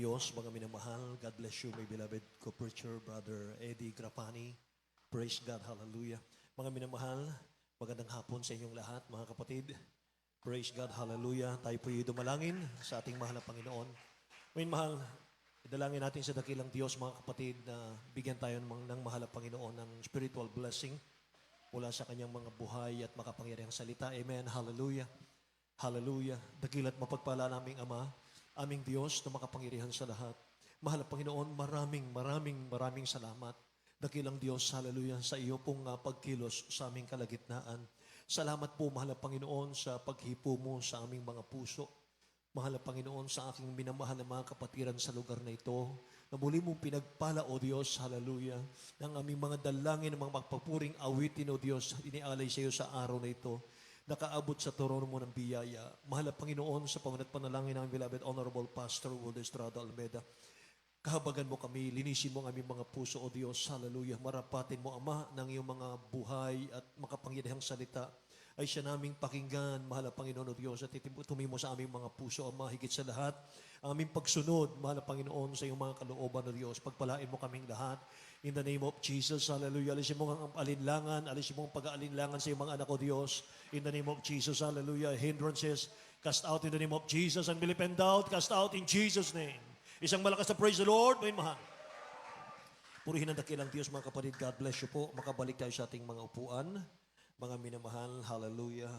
Diyos, mga minamahal. God bless you, my beloved co-preacher, Brother Eddie Grapani. Praise God, hallelujah. Mga minamahal, magandang hapon sa inyong lahat, mga kapatid. Praise God, hallelujah. Tayo po yung dumalangin sa ating mahal na Panginoon. Mga mahal, idalangin natin sa dakilang Diyos, mga kapatid, na bigyan tayo ng mahal na Panginoon ng spiritual blessing mula sa kanyang mga buhay at makapangyarihang salita. Amen, hallelujah. Hallelujah. Dakilat mapagpala naming Ama, aming Diyos na makapangyarihan sa lahat. Mahal na Panginoon, maraming salamat. Dakilang Diyos, hallelujah, sa iyo pong pagkilos sa aming kalagitnaan. Salamat po, mahal na Panginoon, sa paghipo mo sa aming mga puso. Mahal na Panginoon, sa aking minamahal na mga kapatiran sa lugar na ito, na muli mong pinagpala, O Diyos, hallelujah, ng aming mga dalangin, ng mga magpapuring awitin, O Diyos, inialay sa iyo sa araw na ito. Nakaabot sa trono mo ng biyaya. Mahal na Panginoon, sa pangunat panalangin ng beloved Honorable Pastor Will Estrada Almeida, kahabagan mo kami, linisin mo ang aming mga puso, O Diyos, hallelujah. Marapatin mo, Ama, ng iyong mga buhay at makapangyarihang salita ay siya naming pakinggan, mahal na Panginoon, O Diyos, at tumimo sa aming mga puso, Ama, higit sa lahat, ang aming pagsunod, mahal na Panginoon, sa iyong mga kalooban, O Diyos. Pagpalain mo kaming lahat. In the name of Jesus, hallelujah. Alisin mo ang alinlangan, alisin mo ang pag-aalinlangan sa iyong mga anak, O Diyos. In the name of Jesus, hallelujah. Hindrances, cast out in the name of Jesus. And belief and doubt, cast out in Jesus' name. Isang malakas na praise the Lord, may mahal. Purihin ang dakilang Diyos, mga kapatid. God bless you po. Makabalik tayo sa ating mga upuan. Mga minamahal, hallelujah.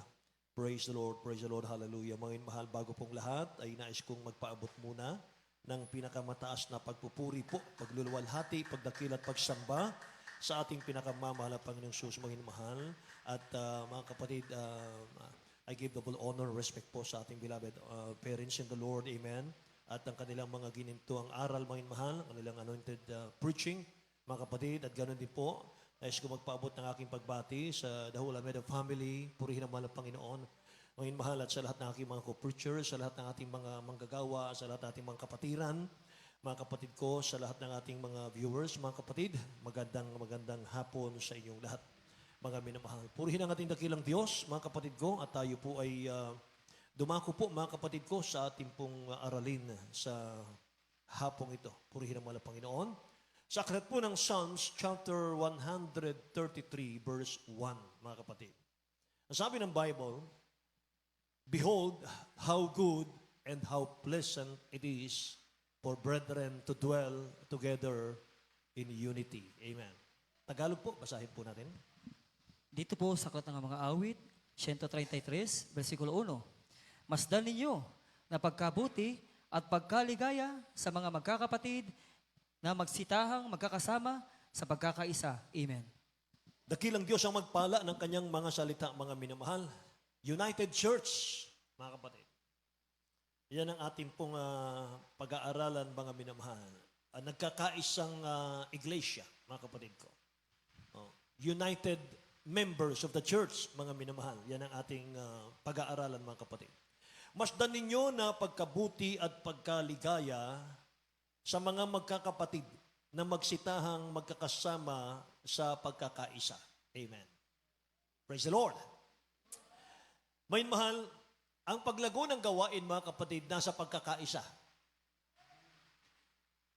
Praise the Lord, hallelujah. Mga minamahal, bago pong lahat, ay nais kong magpaabot muna ng pinakamataas na pagpupuri po, pagluluwalhati, pagdakil at pagsamba sa ating pinakamamahal na Panginoong Jesus, mga minamahal. At mga kapatid, I give double honor, respect po sa ating beloved parents in the Lord, amen. At ang kanilang mga ginintuang aral, mga minamahal, ang kanilang anointed preaching, mga kapatid, at ganoon din po, nais ko magpaabot ng aking pagbati sa the whole Almeida family, purihin ang mahal ng Panginoon, mga mahal, at sa lahat ng aking mga co-preachers, sa lahat ng ating mga manggagawa, sa lahat ng ating mga kapatiran, mga kapatid ko, sa lahat ng ating mga viewers, mga kapatid, magandang hapon sa inyong lahat, mga minamahal. Purihin ang ating dakilang Diyos, mga kapatid ko, at tayo po ay dumako po, mga kapatid ko, sa ating pong aralin sa hapong ito. Purihin ang mahal ng Panginoon. Sa aklat po ng Psalms, chapter 133, verse 1, mga kapatid. Ang sabi ng Bible, behold, how good and how pleasant it is for brethren to dwell together in unity. Amen. Tagalog po, basahin po natin. Dito po sa aklat ng mga awit, 133, versikulo 1. Masdan ninyo na pagkabuti at pagkaligaya sa mga magkakapatid na magsitahang magkakasama sa pagkakaisa. Amen. Dakilang Diyos ang magpala ng kanyang mga salita, mga minamahal. United Church, mga kapatid. Yan ang ating pong pag-aaralan, mga minamahal. Nagkakaisang iglesia, mga kapatid ko. United members of the church, mga minamahal. Yan ang ating pag-aaralan, mga kapatid. Masdan ninyo na pagkabuti at pagkaligaya sa mga magkakapatid na magsitahang magkakasama sa pagkakaisa. Amen. Praise the Lord. May mahal, ang paglago ng gawain, mga kapatid, nasa pagkakaisa.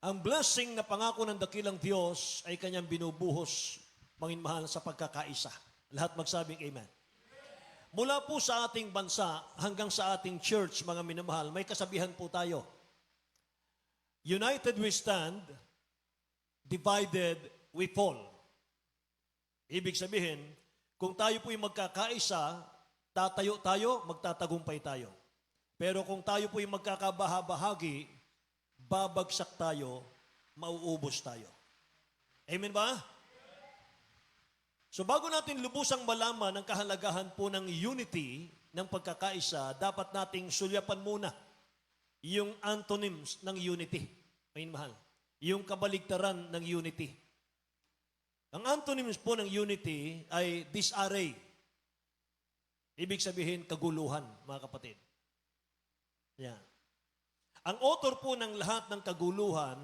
Ang blessing na pangako ng dakilang Diyos ay kanyang binubuhos, mga mahal, sa pagkakaisa. Lahat magsabing amen. Mula po sa ating bansa hanggang sa ating church, mga minamahal, may kasabihan po tayo. United we stand, divided we fall. Ibig sabihin, kung tayo po'y magkakaisa, tatayo tayo, magtatagumpay tayo. Pero kung tayo po'y magkakabahabahagi, babagsak tayo, mauubos tayo. Amen ba? So bago natin lubusang malaman ang kahalagahan po ng unity, ng pagkakaisa, dapat nating sulyapan muna yung antonyms ng unity. Amen, mahal. Yung kabaligtaran ng unity. Ang antonyms po ng unity ay disarray. Ibig sabihin, kaguluhan, mga kapatid. Yan. Ang author po ng lahat ng kaguluhan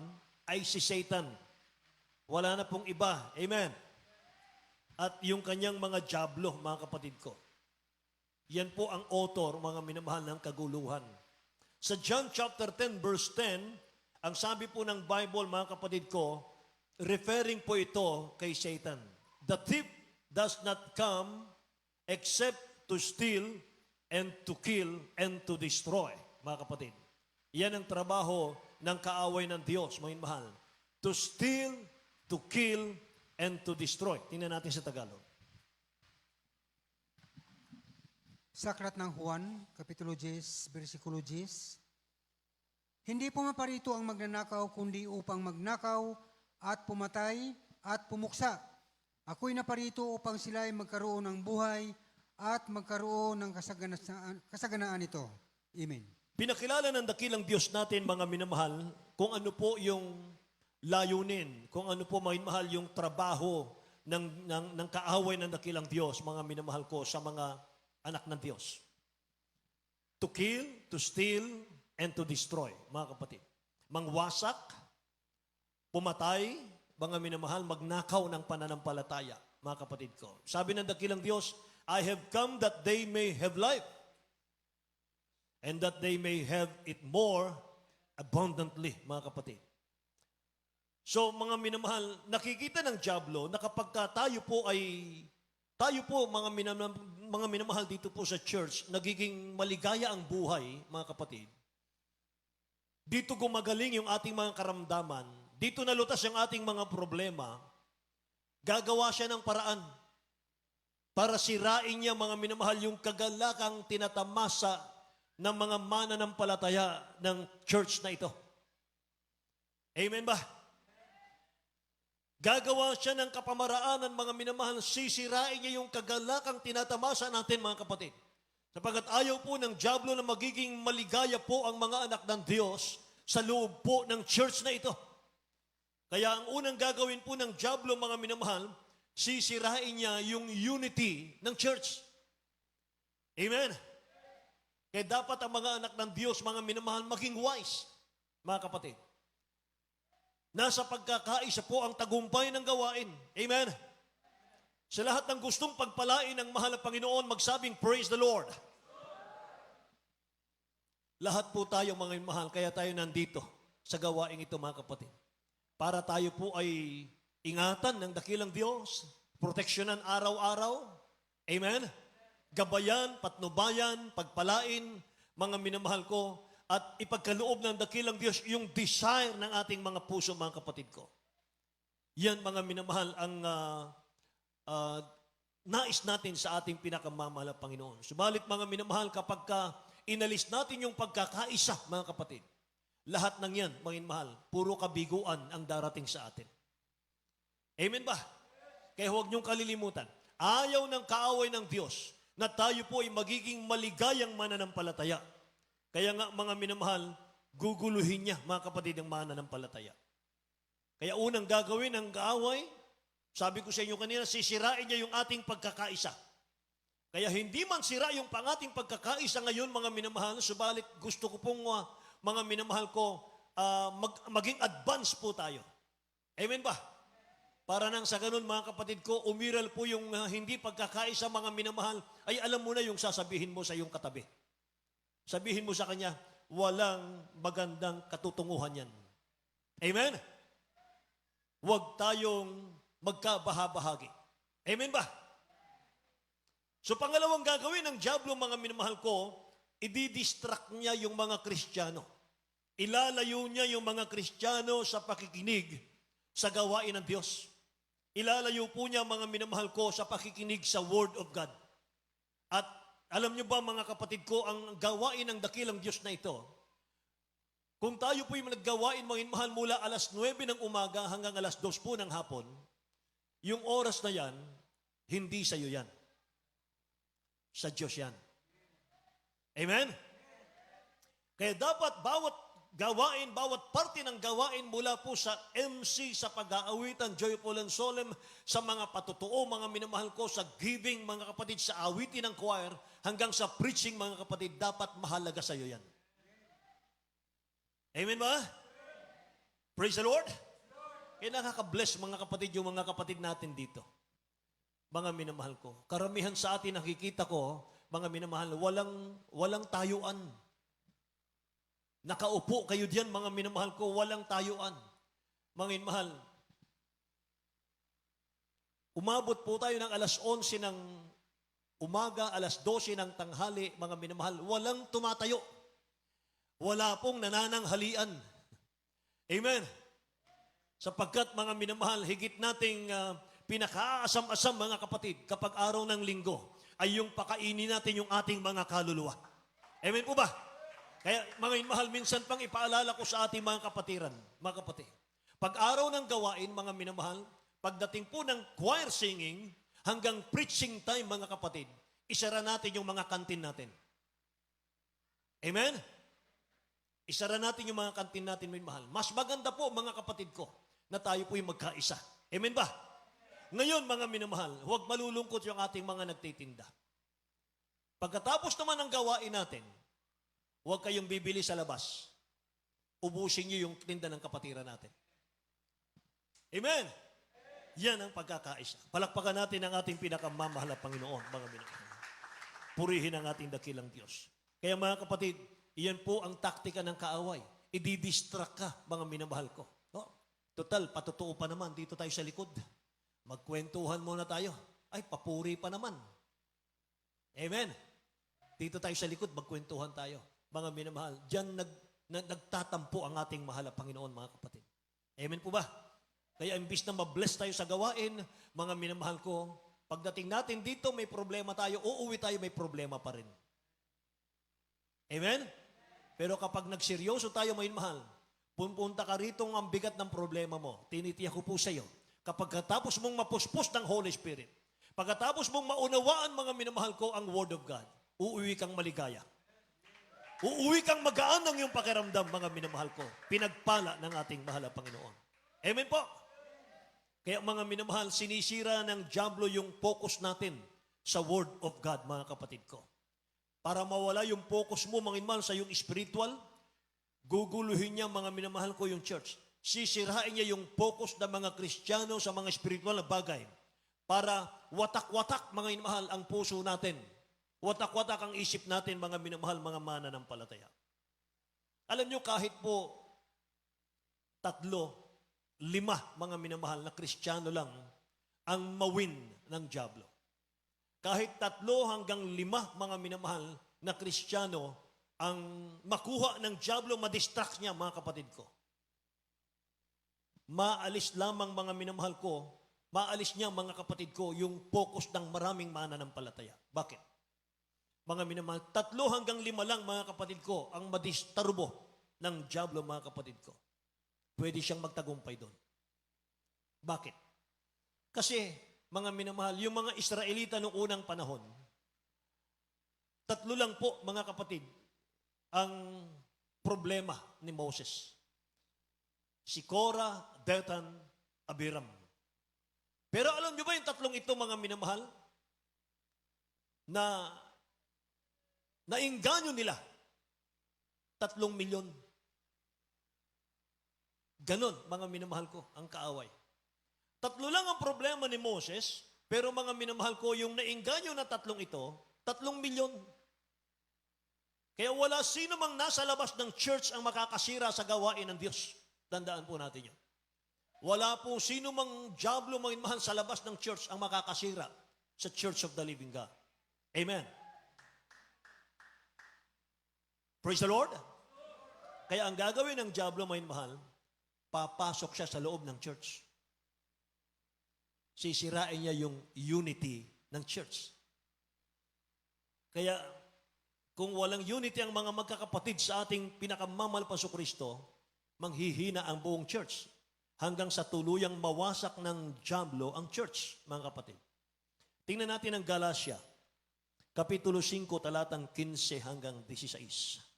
ay si Satan. Wala na pong iba. Amen. At yung kanyang mga diablo, mga kapatid ko. Yan po ang author, mga minamahal, ng kaguluhan. Sa John chapter 10, verse 10, ang sabi po ng Bible, mga kapatid ko, referring po ito kay Satan. The thief does not come except to steal and to kill and to destroy, mga kapatid. Yan ang trabaho ng kaaway ng Diyos, mga mahal. To steal, to kill, and to destroy. Tingnan natin sa Tagalog. Sa aklat ng Juan, Kapitulo 10, versikulo 10, hindi pumaparito ang magnanakaw kundi upang magnakaw at pumatay at pumuksa. Ako'y naparito upang sila ay magkaroon ng buhay at magkaroon ng kasaganaan nito. Amen. Pinakilala ng dakilang Diyos natin, mga minamahal, kung ano po yung layunin, kung ano po, mga minamahal, yung trabaho ng kaaway ng dakilang Diyos, mga minamahal ko, sa mga anak ng Diyos. To kill, to steal, and to destroy, mga kapatid. Mangwasak, pumatay, mga minamahal, magnakaw ng pananampalataya, mga kapatid ko. Sabi ng dakilang Diyos, I have come that they may have life, and that they may have it more abundantly, mga kapatid. So, mga minamahal, nakikita ng dyablo na kapag tayo po, mga minamahal dito po sa church, nagiging maligaya ang buhay, mga kapatid. Dito gumagaling yung ating mga karamdaman. Dito nalutas yung ating mga problema. Gagawa siya ng paraan para sirain niya, mga minamahal, yung kagalakang tinatamasa ng mga mananampalataya ng church na ito. Amen ba? Gagawa siya ng kapamaraanan, mga minamahal, sisirain niya yung kagalakang tinatamasa natin, mga kapatid. Sapagat ayaw po ng dyablo na magiging maligaya po ang mga anak ng Diyos sa loob po ng church na ito. Kaya ang unang gagawin po ng dyablo, mga minamahal, sisirain niya yung unity ng church. Amen? Kaya dapat ang mga anak ng Diyos, mga minamahal, maging wise, mga kapatid. Nasa pagkakaisa po ang tagumpay ng gawain. Amen? Sa lahat ng gustong pagpalain ng mahal na Panginoon, magsabing, Praise the Lord. Lahat po tayo, mga mahal, kaya tayo nandito sa gawain ito, mga kapatid. Para tayo po ay ingatan ng dakilang Diyos, proteksyonan araw-araw. Amen? Gabayan, patnubayan, pagpalain, mga minamahal ko, at ipagkaloob ng dakilang Diyos yung desire ng ating mga puso, mga kapatid ko. Yan, mga minamahal, ang nais natin sa ating pinakamamahal na Panginoon. Subalit, mga minamahal, kapag inalis natin yung pagkakaisa, mga kapatid, lahat ng yan, mga minamahal, puro kabiguan ang darating sa atin. Amen ba? Kaya huwag niyong kalilimutan. Ayaw ng kaaway ng Diyos na tayo po ay magiging maligayang mananampalataya. Kaya nga, mga minamahal, guguluhin niya, mga kapatid, ang mananampalataya. Kaya unang gagawin ng kaaway, sabi ko sa inyo kanina, sisirain niya yung ating pagkakaisa. Kaya hindi man sira yung ating pagkakaisa ngayon, mga minamahal, subalit gusto ko pong, mga minamahal ko, maging advance po tayo. Amen ba? Para nang sa ganun, mga kapatid ko, umiral po yung hindi pagkakaisa, mga minamahal, ay alam mo na yung sasabihin mo sa iyong katabi. Sabihin mo sa kanya, walang magandang katutunguhan yan. Amen? Huwag tayong magkabahabahagi. Amen ba? So pangalawang gagawin ng dyablo, mga minamahal ko, i-distract niya yung mga Kristiyano. Ilalayo niya yung mga Kristiyano sa pakikinig sa gawain ng Diyos. Ilalayo po niya, mga minamahal ko, sa pakikinig sa Word of God. At alam niyo ba, mga kapatid ko, ang gawain ng dakilang Diyos na ito, kung tayo po yung naggawain, mga minamahal, mula alas 9 ng umaga hanggang alas 2 po ng hapon, yung oras na yan, hindi sa iyo yan. Sa Diyos yan. Amen? Kaya dapat bawat gawain, bawat parte ng gawain mula po sa MC, sa pag-aawitan, joyful and solemn, sa mga patutuo, mga minamahal ko, sa giving, mga kapatid, sa awitin ng choir, hanggang sa preaching, mga kapatid, dapat mahalaga sa iyo yan. Amen ba? Praise the Lord. Kaya nakaka-bless, mga kapatid, yung mga kapatid natin dito. Mga minamahal ko. Karamihan sa atin nakikita ko, mga minamahal, walang tayuan. Nakaupo kayo diyan, mga minamahal ko, walang tayuan. Mga minamahal, umabot po tayo ng alas 11 ng umaga, alas 12 ng tanghali, mga minamahal, walang tumatayo. Wala pong nanananghalian. Amen. Sapagkat mga minamahal, higit nating pinakaasam-asam mga kapatid, kapag araw ng linggo, ay yung pakainin natin yung ating mga kaluluwa. Amen po ba? Kaya mga minamahal, minsan pang ipaalala ko sa ating mga kapatiran, mga kapatid. Pag araw ng gawain, mga minamahal, pagdating po ng choir singing, hanggang preaching time, mga kapatid, isara natin yung mga kantin natin. Amen? Isara natin yung mga kantin natin, mga mahal. Mas maganda po, mga kapatid ko, na tayo po yung magkaisa. Amen ba? Ngayon, mga minamahal, huwag malulungkot yung ating mga nagtitinda. Pagkatapos naman ng gawain natin, huwag kayong bibili sa labas. Ubusin niyo yung tinda ng kapatiran natin. Amen? Yan ang pagkakaisa. Palakpakan natin ang ating pinakamamahal na Panginoon, mga minamahal. Purihin ang ating dakilang Diyos. Kaya mga kapatid, iyan po ang taktika ng kaaway. Ididistract ka, mga minamahal ko. No? Total, patotoo pa naman, dito tayo sa likod. Magkwentuhan muna tayo. Ay, papuri pa naman. Amen? Dito tayo sa likod, magkwentuhan tayo. Mga minamahal, diyan nagtatampo ang ating mahal na Panginoon, mga kapatid. Amen po ba? Kaya imbis na mabless tayo sa gawain, mga minamahal ko, pagdating natin dito, may problema tayo, uuwi tayo, may problema pa rin. Amen? Pero kapag nagseryoso tayo, mga minamahal, pupunta ka rito ang bigat ng problema mo. Tinitiyak ko po sa iyo. Kapag katapos mong mapuspos ng Holy Spirit, pagkatapos mong maunawaan, mga minamahal ko, ang Word of God, uuwi kang maligaya. Uuwi kang magaan ng iyong pakiramdam, mga minamahal ko. Pinagpala ng ating mahal na Panginoon. Amen po? Kaya mga minamahal, sinisira ng diablo yung focus natin sa Word of God, mga kapatid ko. Para mawala yung focus mo, mga minamahal, sa yung spiritual, guguluhin niya, mga minamahal ko, yung church. Sisirain niya yung focus ng mga Kristiyano sa mga spiritual na bagay. Para watak-watak, mga minamahal, ang puso natin. Watak-watak ang isip natin, mga minamahal, mga mananampalataya. Alam nyo, kahit po 3, 5, mga minamahal na Kristiyano lang ang mawin ng diablo. Kahit 3 hanggang 5, mga minamahal na Kristiyano ang makuha ng diablo, madistract niya, mga kapatid ko. Maalis lamang, mga minamahal ko, maalis niya, mga kapatid ko, yung focus ng maraming mananampalataya. Bakit? Mga minamahal, 3 hanggang 5 lang, mga kapatid ko, ang madisturbo ng diablo, mga kapatid ko. Pwede siyang magtagumpay doon. Bakit? Kasi, mga minamahal, yung mga Israelita noong unang panahon, 3 lang po, mga kapatid, ang problema ni Moses. Si Korah, Dathan, Abiram. Pero alam nyo ba yung 3 ito, mga minamahal, na nainganyo nila 3 milyon. Ganon, mga minamahal ko, ang kaaway. 3 lang ang problema ni Moses, pero mga minamahal ko, yung nainganyo na 3 ito, 3 milyon. Kaya wala sino mang nasa labas ng church ang makakasira sa gawain ng Diyos. Tandaan po natin yun. Wala po sino mang diablo, mga minamahal, sa labas ng church ang makakasira sa Church of the Living God. Amen. Praise the Lord. Kaya ang gagawin ng diablo, mga minamahal, papasok siya sa loob ng church. Sisirain niya yung unity ng church. Kaya, kung walang unity ang mga magkakapatid sa ating pinakamamahal pa Kristo, manghihina ang buong church hanggang sa tuluyang mawasak ng diablo ang church, mga kapatid. Tingnan natin ang Galatia, Kapitulo 5, talatang 15 hanggang 16.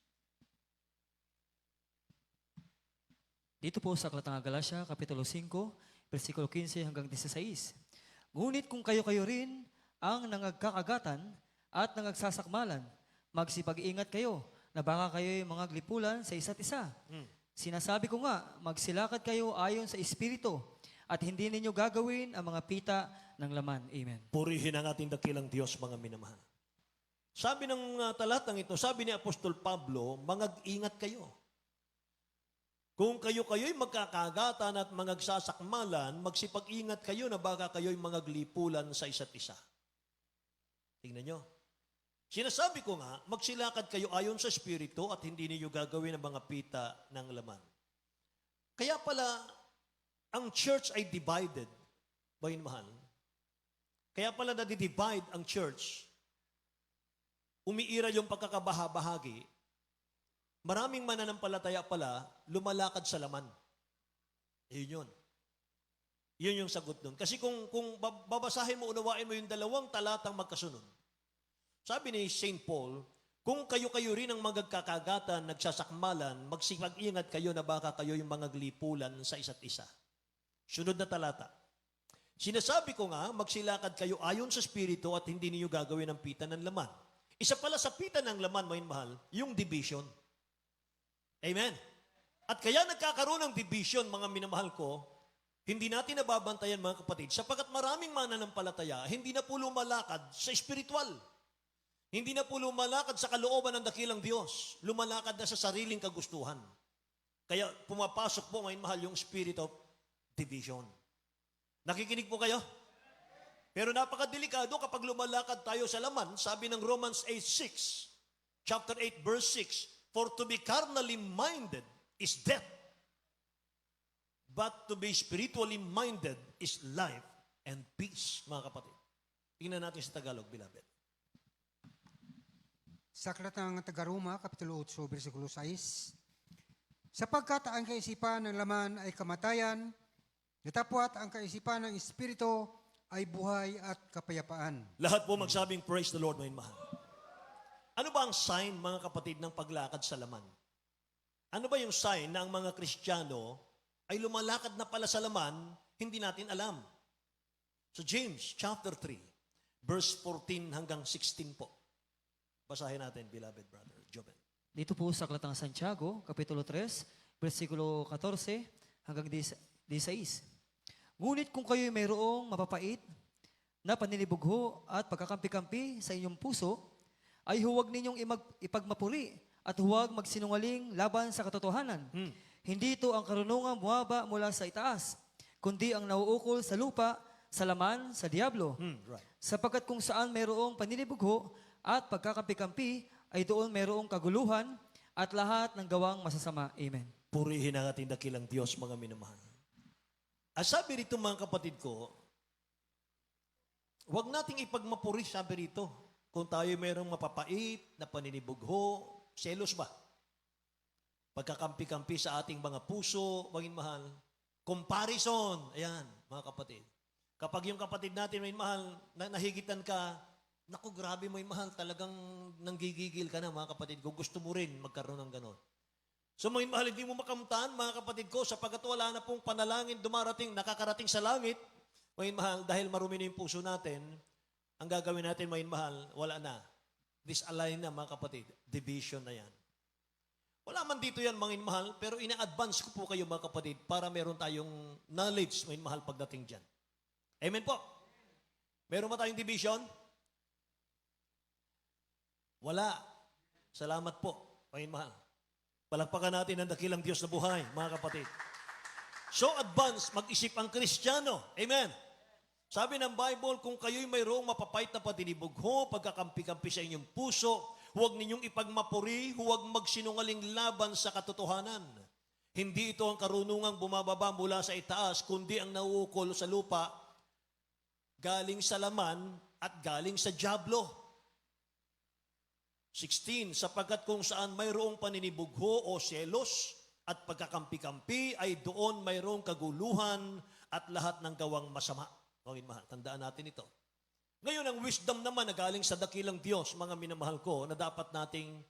Dito po sa Aklat ng Galatia, Kapitulo 5, versikulo 15 hanggang 16. Ngunit kung kayo-kayo rin ang nangagkakagatan at nangagsasakmalan, magsipag-ingat kayo na baka kayo'y mga glipulan sa isa't isa. Sinasabi ko nga, magsilakad kayo ayon sa Espiritu at hindi ninyo gagawin ang mga pita ng laman. Amen. Purihin ang ating dakilang Diyos, mga minamahal. Sabi ng talatang ito, sabi ni Apostol Pablo, mag-ingat kayo. Kung kayo'y magkakagatan at magagsasakmalan, magsipag-ingat kayo na baka kayo'y magaglipulan sa isa't isa. Tingnan nyo. Sinasabi ko nga, magsilakad kayo ayon sa Espiritu at hindi niyo gagawin ang mga pita ng laman. Kaya pala, ang church ay divided. Bayin mahal. Kaya pala nadi-divide ang church. Umiira yung pagkakabahabahagi. Maraming mananampalataya pala, lumalakad sa laman. Yun. Yun yung sagot nun. Kasi kung babasahin mo, unawain mo yung dalawang talatang magkasunod. Sabi ni St. Paul, kung kayo rin ang magagkakagatan, nagsasakmalan, magsipag-ingat kayo na baka kayo yung mga glipulan sa isa't isa. Sunod na talata. Sinasabi ko nga, magsilakad kayo ayon sa Espiritu at hindi niyo gagawin ang pita ng laman. Isa pala sa pita ng laman, may mahal, yung division. Amen. At kaya nagkakaroon ng division, mga minamahal ko, hindi natin nababantayan mga kapatid, sapagkat maraming mananampalataya, hindi na po lumalakad sa espiritual. Hindi na po lumalakad sa kalooban ng dakilang Diyos. Lumalakad na sa sariling kagustuhan. Kaya pumapasok po ngayon mahal yung spirit of division. Nakikinig po kayo? Pero napakadelikado kapag lumalakad tayo sa laman, sabi ng Romans 8:6, chapter 8, verse 6, for to be carnally minded is death, but to be spiritually minded is life and peace, mga kapatid. Tingnan natin sa Tagalog, beloved. Sa aklat ng Taga-Roma, Kapitulo 8, versikulo 6, sapagkat ang kaisipan ng laman ay kamatayan, datapwat ang kaisipan ng Espiritu ay buhay at kapayapaan. Lahat po magsabing, praise the Lord, may mahal. Ano ba ang sign, mga kapatid, ng paglakad sa laman? Ano ba yung sign na ang mga Kristiyano ay lumalakad na pala sa laman, hindi natin alam? So James chapter 3, verse 14 hanggang 16 po. Basahin natin, beloved brother Joven. Dito po sa aklat ng Santiago, Kapitulo 3, versikulo 14 hanggang 16. Ngunit kung kayo'y mayroong mapapait na paninibugho at pagkakampi-kampi sa inyong puso, ay huwag ninyong ipagmapuri at huwag magsinungaling laban sa katotohanan. Hindi ito ang karunungan buwaba mula sa itaas, kundi ang nauukol sa lupa, sa laman, sa diablo. Right. Sapagkat kung saan mayroong paninibugho at pagkakampi-kampi, ay doon mayroong kaguluhan at lahat ng gawang masasama. Amen. Purihin ang ating dakilang Diyos, mga minamahal. At sabi rito, mga kapatid ko, huwag nating ipagmapuri, sabi rito, kung tayo mayroong mapapait na paninibugho, selos ba? Pagkakampi-kampi sa ating mga puso, maging mahal. Comparison, ayan, mga kapatid. Kapag yung kapatid natin, may mahal, nahigitan ka, naku, grabe mo mahal, talagang nanggigigil ka na, mga kapatid ko. Gusto mo rin magkaroon ng ganon. So mga mahal, hindi mo makamtan, mga kapatid ko, sapagkat wala na pong panalangin nakakarating sa langit, mga mahal, dahil marumi na yung puso natin, ang gagawin natin, mga mahal, wala na. Disalign na, mga kapatid. Division na yan. Wala man dito yan, mga mahal, pero ina-advance ko po kayo, mga kapatid, para meron tayong knowledge, mga mahal, pagdating dyan. Amen po. Meron ba tayong division? Wala. Salamat po, mga mahal. Palakpakan natin ang dakilang Diyos na buhay, mga kapatid. So advance, mag-isip ang Kristiyano. Amen. Sabi ng Bible, kung kayo'y mayroong mapapait na patinibugho, pagkakampi-kampi sa inyong puso, huwag ninyong ipagmapuri, huwag magsinungaling laban sa katotohanan. Hindi ito ang karunungang bumababa mula sa itaas, kundi ang nauukol sa lupa, galing sa laman at galing sa diablo. 16, sapagkat kung saan mayroong paninibugho o selos at pagkakampi-kampi, ay doon mayroong kaguluhan at lahat ng gawang masama. Mahal, tandaan natin ito. Ngayon, ang wisdom naman na galing sa dakilang Diyos, mga minamahal ko, na dapat nating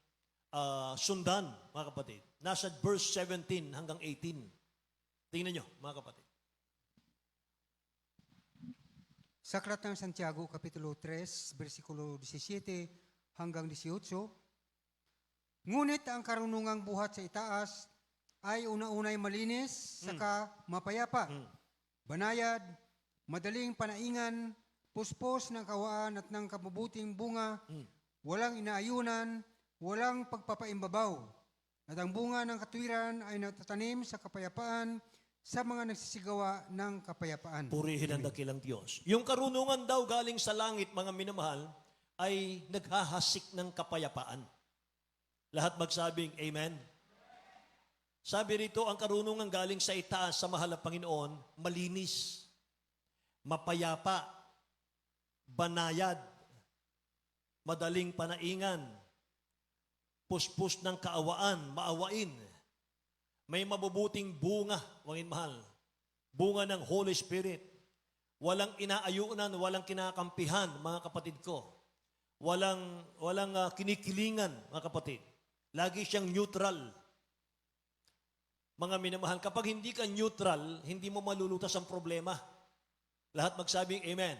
sundan, mga kapatid. Nasa verse 17 hanggang 18. Tingnan nyo, mga kapatid. Sa aklat ng Santiago, Kapitulo 3, versikulo 17 hanggang 18, ngunit ang karunungang buhat sa itaas ay una-unay malinis, saka mapayapa, banayad, madaling panaingan, puspos ng kawaan at ng kabubuting bunga, walang inaayunan, walang pagpapaimbabaw, At ang bunga ng katwiran ay natatanim sa kapayapaan sa mga nagsisigawa ng kapayapaan. Purihin ang dakilang Diyos. Yung karunungan daw galing sa langit, mga minamahal, ay naghahasik ng kapayapaan. Lahat magsabing Amen. Sabi rito, ang karunungan galing sa itaas sa mahal na Panginoon, malinis, mapayapa, banayad, madaling panaingan, puspos ng kaawaan, maawain, may mabubuting bunga, wangin mahal, bunga ng Holy Spirit, walang inaayunan, walang kinakampihan, mga kapatid ko, walang kinikilingan, mga kapatid, lagi siyang neutral. Mga minamahal, kapag hindi ka neutral, hindi mo malulutas ang problema. Lahat magsabing Amen.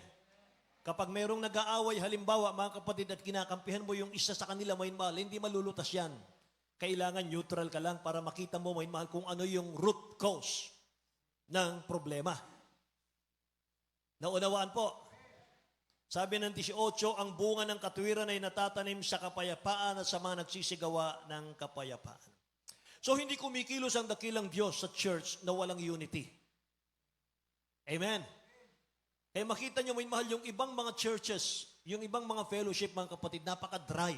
Kapag mayroong nag-aaway, halimbawa, mga kapatid, at kinakampihan mo yung isa sa kanila, may mahal, hindi malulutas yan. Kailangan neutral ka lang para makita mo, may mahal, kung ano yung root cause ng problema. Naunawaan po. Sabi ng 18, ang bunga ng katwiran ay natatanim sa kapayapaan at sa mga nagsisigawa ng kapayapaan. So, hindi kumikilos ang dakilang Diyos sa church na walang unity. Amen. Kaya makita nyo, may mahal, yung ibang mga churches, yung ibang mga fellowship, mga kapatid, napaka-dry.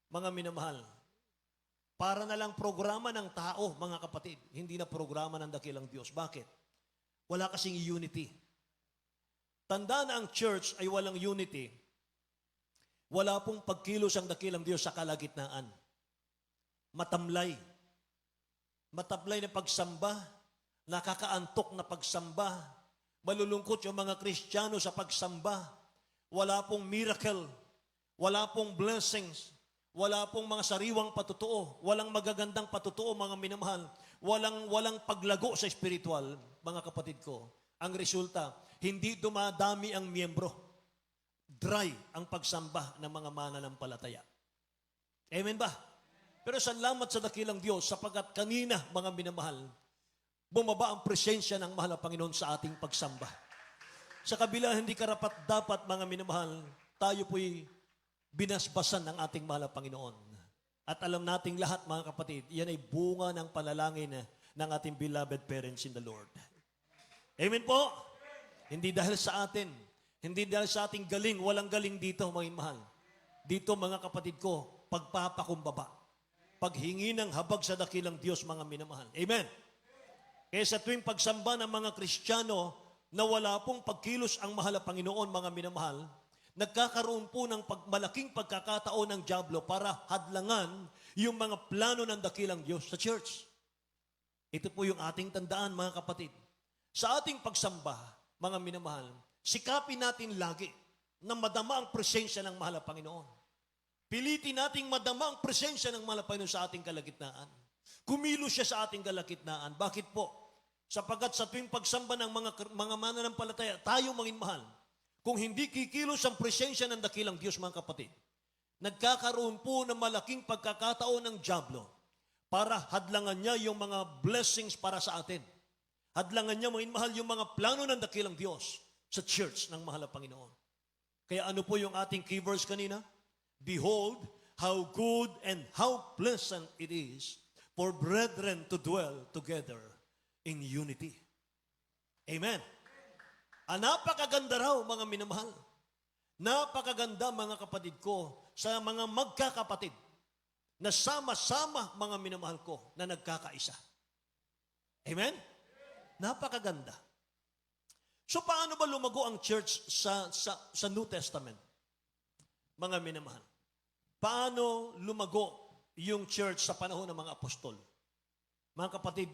Mga minamahal. Para na lang programa ng tao, mga kapatid. Hindi na programa ng dakilang Diyos. Bakit? Wala kasing unity. Tanda na ang church ay walang unity. Wala pong pagkilos ang dakilang Diyos sa kalagitnaan. Matamlay. Matablay na pagsamba, nakakaantok na pagsamba, malulungkot yung mga Kristiyano sa pagsamba, wala pong miracle, wala pong blessings, wala pong mga sariwang patutuo, walang magagandang patutuo, mga minamahal, walang paglago sa spiritual, mga kapatid ko. Ang resulta, hindi dumadami ang miyembro. Dry ang pagsamba ng mga mananampalataya. Amen ba? Pero salamat sa dakilang Diyos sapagkat kanina, mga minamahal, bumaba ang presensya ng mahal na Panginoon sa ating pagsamba. Sa kabila, hindi karapat-dapat, mga minamahal, tayo po'y binasbasan ng ating mahal na Panginoon. At alam nating lahat, mga kapatid, yan ay bunga ng panalangin ng ating beloved parents in the Lord. Amen po? Hindi dahil sa atin, hindi dahil sa ating galing, walang galing dito, mga mahal. Dito, mga kapatid ko, pagpapakumbaba. Paghingi ng habag sa dakilang Diyos, mga minamahal. Amen. Kaya sa tuwing pagsamba ng mga Kristiyano na wala pong pagkilos ang mahal na Panginoon, mga minamahal, nagkakaroon po ng malaking pagkakataon ng dyablo para hadlangan yung mga plano ng dakilang Diyos sa church. Ito po yung ating tandaan, mga kapatid. Sa ating pagsamba, mga minamahal, sikapin natin lagi na madama ang presensya ng mahal na Panginoon. Pilitin nating madama ang presensya ng mahal na Panginoon sa ating kalagitnaan. Kumilos siya sa ating kalagitnaan. Bakit po? Sapagkat sa tuwing pagsamba ng mga mananampalataya, tayo maging mahal. Kung hindi kikilos ang presensya ng dakilang Diyos, mga kapatid, nagkakaroon po ng malaking pagkakataon ng dyablo para hadlangan niya yung mga blessings para sa atin. Hadlangan niya, mga mahal, yung mga plano ng dakilang Diyos sa church ng mahal na Panginoon. Kaya ano po yung ating key verse kanina? Behold, how good and how pleasant it is for brethren to dwell together in unity. Amen. Napakaganda raw, mga minamahal. Napakaganda, mga kapatid ko, sa mga magkakapatid na sama-sama, mga minamahal ko, na nagkakaisa. Amen? Napakaganda. So, paano ba lumago ang church sa New Testament? Mga minamahal. Paano lumago yung church sa panahon ng mga apostol? Mga kapatid,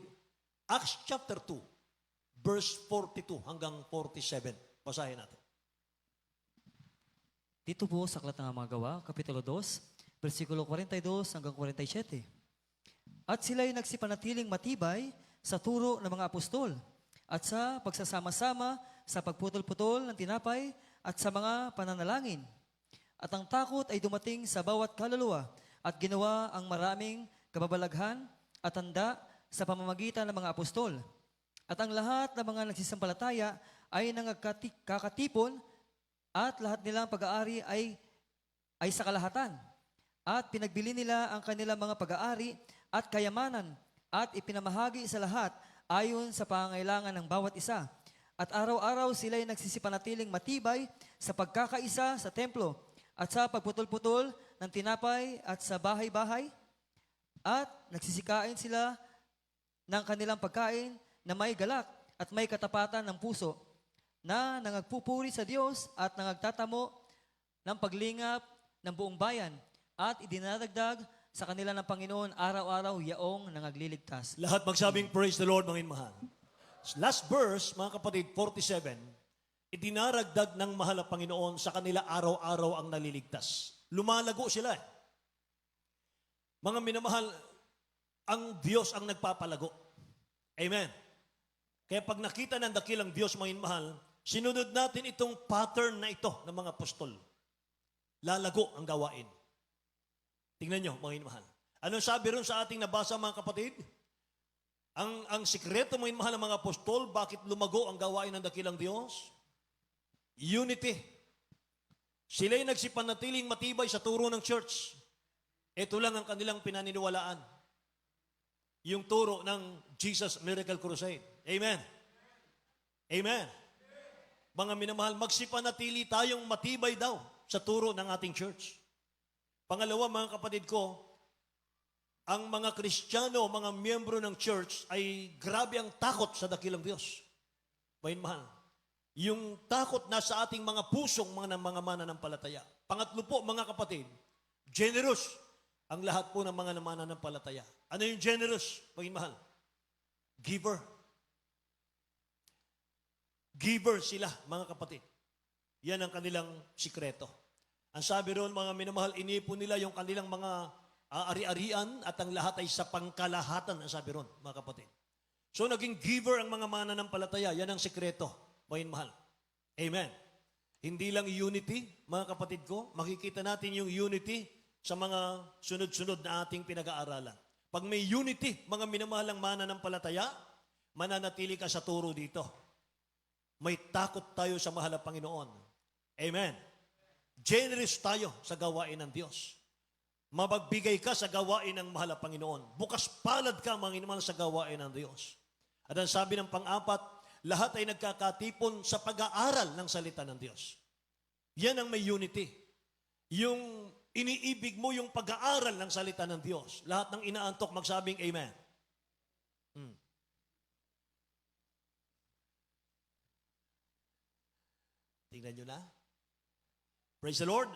Acts chapter 2, verse 42 hanggang 47. Basahin natin. Dito po sa Aklat ng mga Gawa, Kapitulo 2, versikulo 42 hanggang 47. At sila'y nagsipanatiling matibay sa turo ng mga apostol at sa pagsasama-sama sa pagputol-putol ng tinapay at sa mga pananalangin. At ang takot ay dumating sa bawat kaluluwa at ginawa ang maraming kababalaghan at tanda sa pamamagitan ng mga apostol. At ang lahat ng mga nagsisampalataya ay nangagkakatipon at lahat nilang pag-aari ay sa kalahatan. At pinagbili nila ang kanilang mga pag-aari at kayamanan at ipinamahagi sa lahat ayon sa pangangailangan ng bawat isa. At araw-araw sila'y nagsisipanatiling matibay sa pagkakaisa sa templo at sa pagputol-putol ng tinapay at sa bahay-bahay. At nagsisikain sila ng kanilang pagkain na may galak at may katapatan ng puso, na nangagpupuri sa Diyos at nangagtatamo ng paglingap ng buong bayan, at idinadagdag sa kanila ng Panginoon araw-araw yaong nangagliligtas. Lahat magsabing praise the Lord, mga mahal. Last verse, mga kapatid, 47, idinaragdag ng mahal na Panginoon sa kanila araw-araw ang naliligtas. Lumalago sila eh. Mga minamahal, ang Diyos ang nagpapalago. Amen. Kaya pag nakita ng dakilang Diyos, mga mahal, sinunod natin itong pattern na ito ng mga apostol. Lalago ang gawain. Tingnan nyo, mga mahal. Anong sabi ron sa ating nabasa, mga kapatid? Ang sikreto, mga mahal ng mga apostol, bakit lumago ang gawain ng dakilang Diyos? Unity. Sila'y nagsipanatiling matibay sa turo ng church. Ito lang ang kanilang pinaniniwalaan. Yung turo ng Jesus Miracle Crusade. Amen. Amen. Mga minamahal, magsipanatili tayong matibay daw sa turo ng ating church. Pangalawa, mga kapatid ko, ang mga Kristiyano, mga miyembro ng church ay grabe ang takot sa dakilang Diyos. Mga mahal, yung takot na sa ating mga pusong mga mananampalataya. Pangatlo po, mga kapatid, generous ang lahat po ng mga mananampalataya. Ano yung generous, mga mahal? Giver. Giver sila, mga kapatid. Yan ang kanilang sikreto. Ang sabi roon, mga minamahal, inipon nila yung kanilang mga ari-arian at ang lahat ay sa pangkalahatan, ang sabi roon, mga kapatid. So, naging giver ang mga mananampalataya. Yan ang sikreto, mga minamahal. Amen. Hindi lang unity, mga kapatid ko, makikita natin yung unity sa mga sunod-sunod na ating pinag-aaralan. Pag may unity, mga minamahalang mananampalataya, mananatili ka sa turo dito. May takot tayo sa mahal na Panginoon. Amen. Generous tayo sa gawain ng Diyos. Mapagbigay ka sa gawain ng mahal na Panginoon. Bukas palad ka, mga minamahal, sa gawain ng Diyos. At ang sabi ng pang-apat, lahat ay nagkakatipon sa pag-aaral ng salita ng Diyos. Yan ang may unity. Yung iniibig mo yung pag-aaral ng salita ng Diyos. Lahat ng inaantok magsabing amen. Tingnan nyo na. Praise the Lord.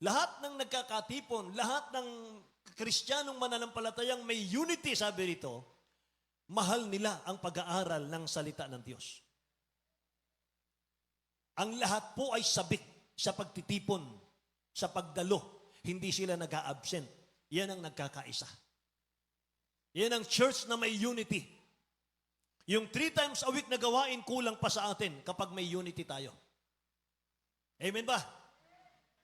Lahat ng nagkakatipon, lahat ng Kristiyanong mananampalatayang may unity, sabi rito, mahal nila ang pag-aaral ng salita ng Diyos. Ang lahat po ay sabik sa pagtitipon, sa pagdalo. Hindi sila nag-a-absent. Yan ang nagkakaisa. Yan ang church na may unity. Yung 3 times a week na gawain, kulang pa sa atin kapag may unity tayo. Amen ba?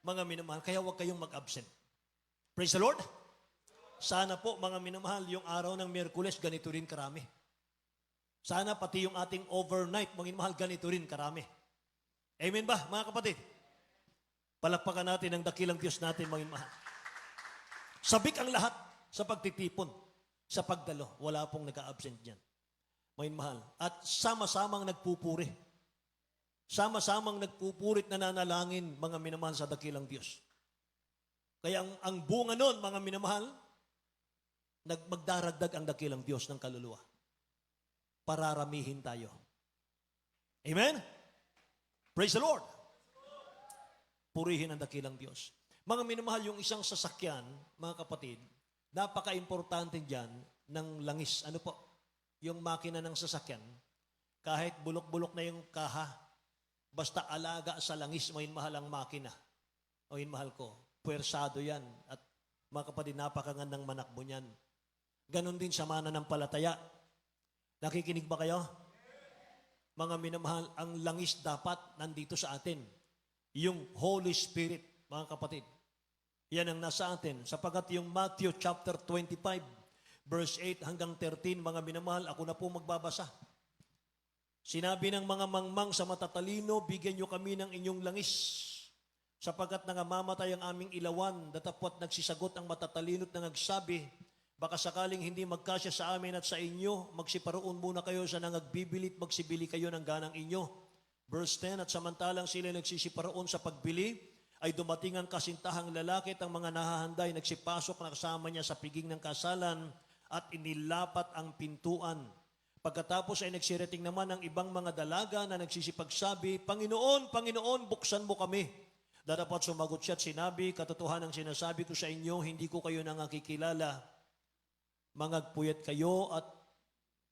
Mga minamahal, kaya huwag kayong mag-absent. Praise the Lord. Sana po, mga minamahal, yung araw ng Miyerkules, ganito rin karami. Sana pati yung ating overnight, mga minamahal, ganito rin karami. Amen ba, mga kapatid? Palakpakan natin ang dakilang Diyos natin, mga minamahal. Sabik ang lahat sa pagtitipon, sa pagdalo. Wala pong nag-a-absent dyan. Mga minamahal. At sama-samang nagpupuri. Sama-samang nagpupurit na nanalangin, mga minamahal, sa dakilang Diyos. Kaya ang bunga nun, mga minamahal, magdaragdag ang dakilang Diyos ng kaluluwa. Pararamihin tayo. Amen? Praise the Lord. Purihin ang dakilang Diyos. Mga minamahal, yung isang sasakyan, mga kapatid, napaka-importante dyan ng langis. Ano po? Yung makina ng sasakyan, kahit bulok-bulok na yung kaha, basta alaga sa langis, mga mahal ang makina. O mahal ko, puwersado yan. At mga kapatid, napakagandang manakbo niyan. Ganon din sa mananampalataya. Nakikinig ba kayo? Mga minamahal, ang langis dapat nandito sa atin. Yung Holy Spirit, mga kapatid. Yan ang nasa atin. Sapagat yung Matthew chapter 25, verse 8 hanggang 13, mga minamahal, ako na po magbabasa. Sinabi ng mga mangmang sa matatalino, bigyan nyo kami ng inyong langis sapagkat nangamamatay ang aming ilawan, datapwat nagsisagot ang matatalino't na nagsabi, baka sakaling hindi magkasya sa amin at sa inyo, magsiparoon muna kayo sa nangagbibilit, magsibili kayo ng ganang inyo. Verse 10, at samantalang sila nagsisiparoon sa pagbili, ay dumating ang kasintahang lalaki at ang mga nahahanday, nagsipasok na kasama niya sa piging ng kasalan at inilapat ang pintuan. Pagkatapos ay nagsirating naman ang ibang mga dalaga na nagsisipagsabi, Panginoon, Panginoon, buksan mo kami. Darapat sumagot siya at sinabi, katotohanan ang sinasabi ko sa inyo, hindi ko kayo nangakikilala. Mangagpuyat kayo at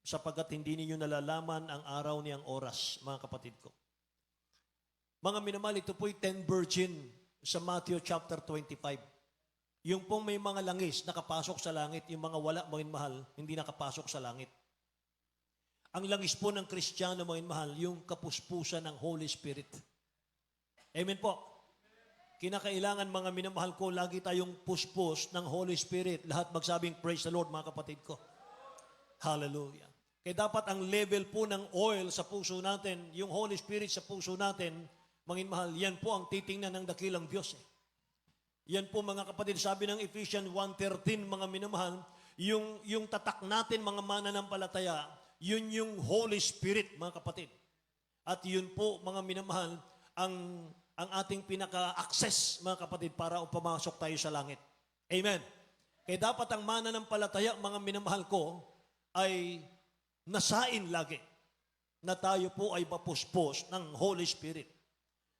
sapagkat hindi ninyo nalalaman ang araw niyang oras, mga kapatid ko. Mga minamahal, ito po'y 10 virgin sa Matthew chapter 25. Yung pong may mga langis nakapasok sa langit, yung mga wala, mga mahal, hindi nakapasok sa langit. Ang langis po ng Kristiyano, mga mahal, yung kapuspusan ng Holy Spirit. Amen po. Kinakailangan, mga minamahal ko, lagi tayong puspos ng Holy Spirit. Lahat magsabing, praise the Lord, mga kapatid ko. Hallelujah. Kaya dapat ang level po ng oil sa puso natin, yung Holy Spirit sa puso natin, mga mahal, yan po ang titingnan ng dakilang Diyos. Yan po, mga kapatid, sabi ng Ephesians 1:13, mga minamahal, yung tatak natin, mga mananampalataya, yun yung Holy Spirit, mga kapatid. At yun po, mga minamahal, ang ating pinaka-access, mga kapatid, para pumasok tayo sa langit. Amen. Kaya dapat ang mananampalataya, mga minamahal ko, ay nasain lagi na tayo po ay mapuspos ng Holy Spirit.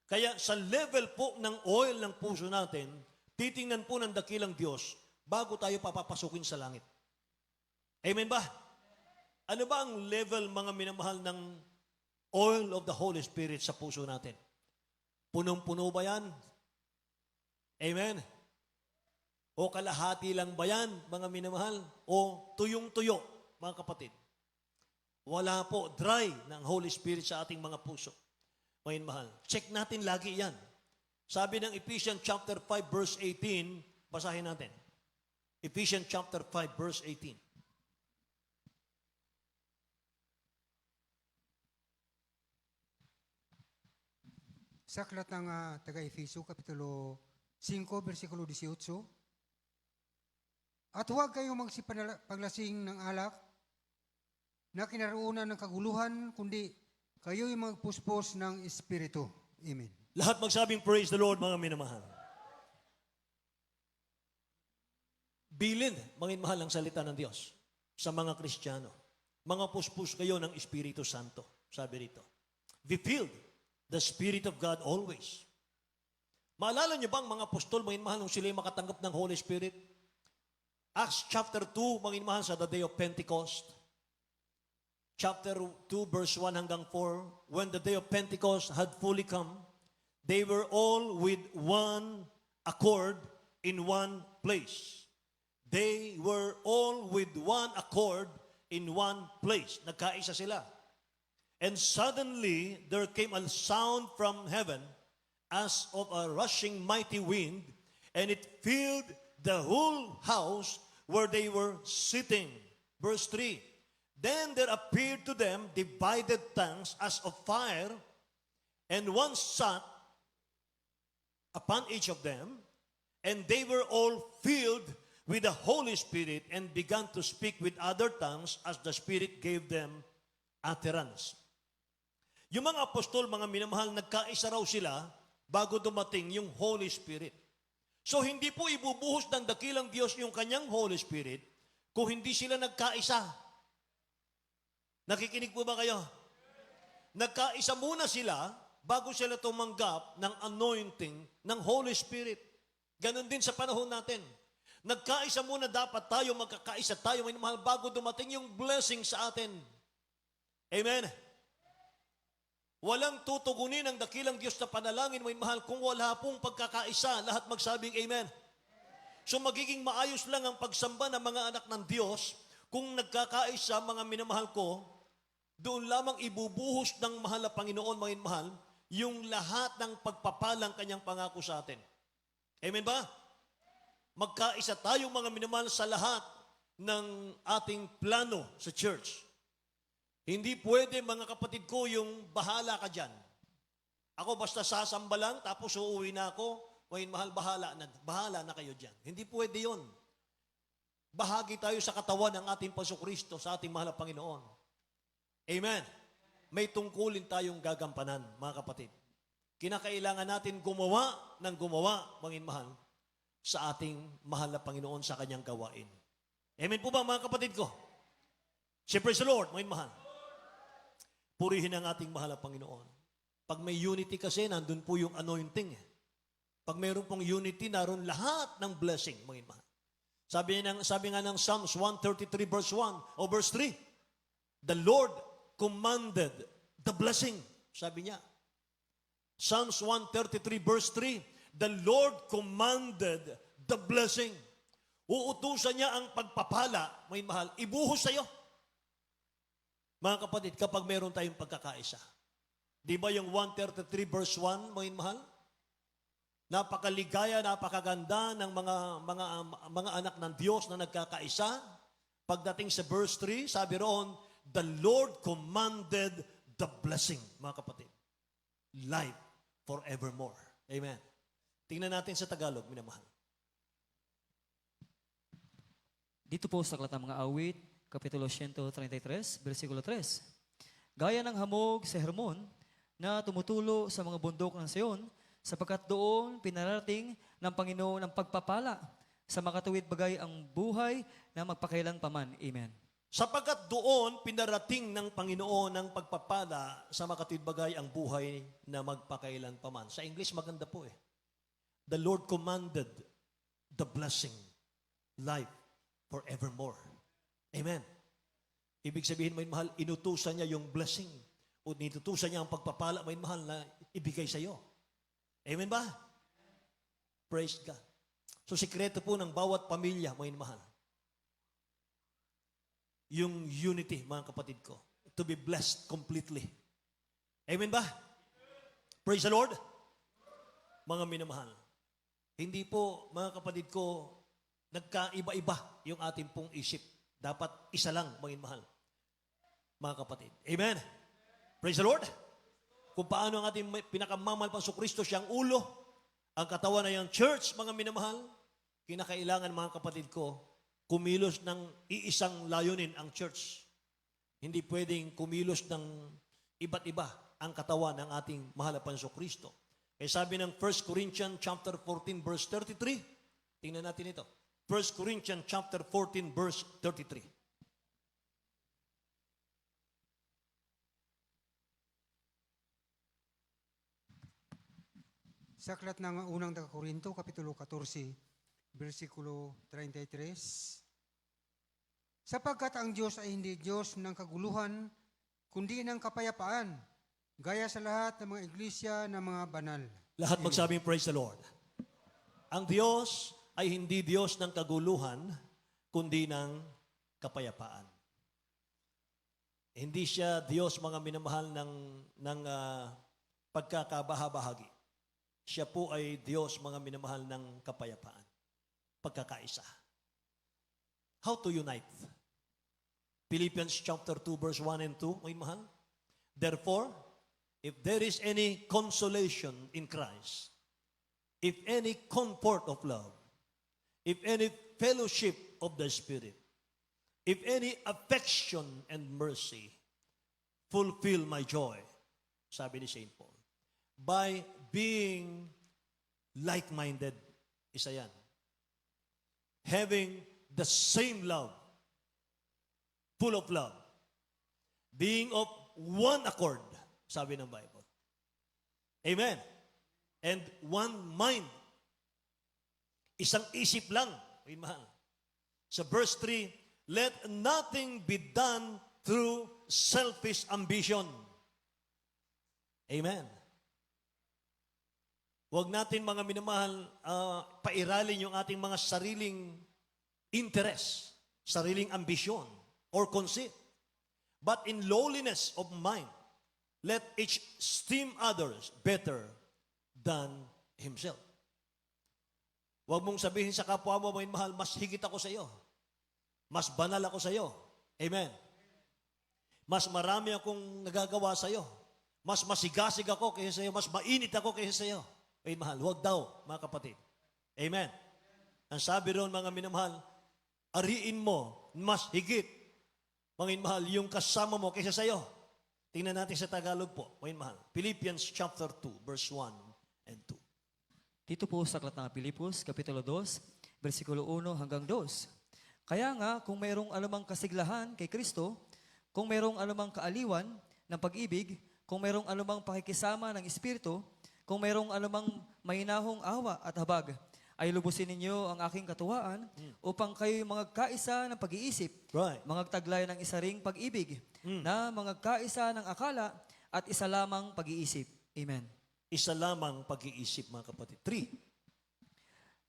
Kaya sa level po ng oil ng puso natin, titingnan po ng dakilang Diyos bago tayo papapasukin sa langit. Amen ba? Ano ba ang level, mga minamahal, ng oil of the Holy Spirit sa puso natin? Punong-puno ba yan? Amen? O kalahati lang ba yan, mga minamahal? O tuyong-tuyo, mga kapatid? Wala po, dry ng Holy Spirit sa ating mga puso. Mga mahal. Check natin lagi yan. Sabi ng Ephesians chapter 5 verse 18, basahin natin. Ephesians chapter 5 verse 18. Sa aklat ng taga-Efeso, Kapitulo 5, versikulo 18, at huwag kayong magsipaglasing ng alak na kinaroonan ng kaguluhan, kundi kayo'y magpuspos ng Espiritu. Amen. Lahat magsabing praise the Lord, mga minamahal. Bilin, mga mahal, ang salita ng Diyos sa mga Kristiyano. Mga puspos kayo ng Espiritu Santo, sabi rito. Be filled the Spirit of God always. Maalala niyo bang mga apostol, mga mahal, nung sila'y makatanggap ng Holy Spirit? Acts chapter 2, mga mahal, sa the day of Pentecost. Chapter 2, verse 1 hanggang 4, when the day of Pentecost had fully come, they were all with one accord in one place. They were all with one accord in one place. Nagkaisa sila. And suddenly, there came a sound from heaven as of a rushing mighty wind, and it filled the whole house where they were sitting. Verse 3, then there appeared to them divided tongues as of fire, and one sat upon each of them, and they were all filled with the Holy Spirit and began to speak with other tongues as the Spirit gave them utterance. Yung mga apostol, mga minamahal, nagkaisa raw sila bago dumating yung Holy Spirit. So hindi po ibubuhos ng dakilang Diyos yung kanyang Holy Spirit kung hindi sila nagkaisa. Nakikinig po ba kayo? Nagkaisa muna sila bago sila tumanggap ng anointing ng Holy Spirit. Ganon din sa panahon natin. Nagkaisa muna dapat tayo, magkakaisa tayo, may mahal, bago dumating yung blessing sa atin. Amen? Walang tutugunin ang dakilang Diyos na panalangin, may mahal, kung wala pong pagkakaisa, lahat magsabing Amen. So magiging maayos lang ang pagsamba ng mga anak ng Diyos kung nagkakaisa, mga minamahal ko, doon lamang ibubuhos ng mahal na Panginoon, mga mahal, yung lahat ng pagpapalang kanyang pangako sa atin. Amen ba? Magkaisa tayo, mga minamahal, sa lahat ng ating plano sa church. Hindi pwede, mga kapatid ko, yung bahala ka dyan. Ako basta sasamba lang, tapos uuwi na ako, ngayon mahal, bahala na kayo dyan. Hindi pwede yon. Bahagi tayo sa katawan ng ating Pasukristo, sa ating mahal na Panginoon. Amen. May tungkulin tayong gagampanan, mga kapatid. Kinakailangan natin gumawa ng gumawa, mga mahal, sa ating mahal na Panginoon sa kanyang gawain. Amen po ba, mga kapatid ko? Say praise the Lord, mga mahal. Purihin ang ating mahal na Panginoon. Pag may unity kasi, nandun po yung anointing. Pag mayroon pong unity, naroon lahat ng blessing, mga mahal. Sabi nga ng Psalms 133 verse 1 o verse 3, the Lord commanded the blessing. Sabi niya. Psalms 133 verse 3, the Lord commanded the blessing. Uutusan niya ang pagpapala, may mahal, ibuhos sa iyo. Mga kapatid, kapag meron tayong pagkakaisa. Di ba yung 133 verse 1, mga mahal? Napakaligaya, napakaganda ng mga anak ng Diyos na nagkakaisa. Pagdating sa verse 3, sabi roon, the Lord commanded the blessing, mga kapatid. Life forevermore. Amen. Tingnan natin sa Tagalog, minamahal. Dito po sa Aklat ng mga Awit, Kapitulo 133, versikulo 3. Gaya ng hamog sa Hermon na tumutulo sa mga bundok ng Sion, sapagkat doon pinarating ng Panginoon ang pagpapala sa makatuwid bagay ang buhay na magpakailan paman. Amen. Sapagkat doon pinarating ng Panginoon ang pagpapala sa makatuwid bagay ang buhay na magpakailan paman. Sa English maganda po eh. The Lord commanded the blessing, life forevermore. Amen. Ibig sabihin, may mahal, inutusan niya yung blessing o inutusan niya ang pagpapala, may mahal, na ibigay sa iyo. Amen ba? Praise God. So, sikreto po ng bawat pamilya, may mahal. Yung unity, mga kapatid ko. To be blessed completely. Amen ba? Praise the Lord. Mga minamahal. Hindi po, mga kapatid ko, nagkaiba-iba yung ating pong isip. Dapat isa lang, mga mahal. Mga kapatid. Amen. Praise the Lord. Kung paano ang ating pinakamamahal pang Kristo, siyang ulo, ang katawan na yung church, mga minamahal, kinakailangan, mga kapatid ko, kumilos ng iisang layunin ang church. Hindi pwedeng kumilos ng iba't iba ang katawan ng ating mahal na Panginoong Kristo. Kaya sabi ng 1 Corinthians chapter 14 verse 33, tingnan natin ito. 1 Corinthians chapter 14 verse 33. Sa aklat ng unang Korinto, Kapitulo 14, versikulo 33. Sapagkat ang Diyos ay hindi Diyos ng kaguluhan, kundi ng kapayapaan, gaya sa lahat ng mga iglesia ng mga banal. Lahat magsabing praise the Lord. Ang Diyos ay hindi Diyos ng kaguluhan, kundi ng kapayapaan. Hindi siya Diyos, mga minamahal, ng pagkakabahabahagi. Siya po ay Diyos, mga minamahal, ng kapayapaan. Pagkakaisa. How to unite? Philippians chapter 2 verse 1 and 2, may mahal. Therefore, if there is any consolation in Christ, if any comfort of love, if any fellowship of the Spirit, if any affection and mercy, fulfill my joy, sabi ni St. Paul, by being like-minded, isa yan. Having the same love, full of love, being of one accord, sabi ng Bible. Amen. And one mind. Isang isip lang. Ay, mahal. Sa verse 3, let nothing be done through selfish ambition. Amen. Huwag natin, mga minamahal, pairalin yung ating mga sariling interest, sariling ambisyon, or conceit. But in lowliness of mind, let each esteem others better than himself. Huwag mong sabihin sa kapwa mo, may mahal, mas higit ako sa iyo. Mas banal ako sa iyo. Amen. Mas marami akong nagagawa sa iyo. Mas masigasig ako kaysa sa'yo, mas mainit ako kaysa sa'yo. Ay, mahal, huwag daw, mga kapatid. Amen. Ang sabi roon, mga minamahal, ariin mo, mas higit, mga mahal, yung kasama mo kaysa sa'yo. Tingnan natin sa Tagalog po, mga mahal. Philippians chapter 2, verse 1 and 2. Dito po sa aklat ng Pilipos, Kapitulo 2, versikulo 1 hanggang 2. Kaya nga, kung mayroong anumang kasiglahan kay Kristo, kung mayroong anumang kaaliwan ng pag-ibig, kung mayroong anumang pakikisama ng Espiritu, kung mayroong anumang mahinahong awa at habag, ay lubusin ninyo ang aking katuwaan upang kayo'y magkaisa ng pag-iisip, Right. magtaglay ng isa ring pag-ibig, na magkaisa ng akala at isa lamang pag-iisip. Amen. Isa lamang pag-iisip, mga kapatid. 3.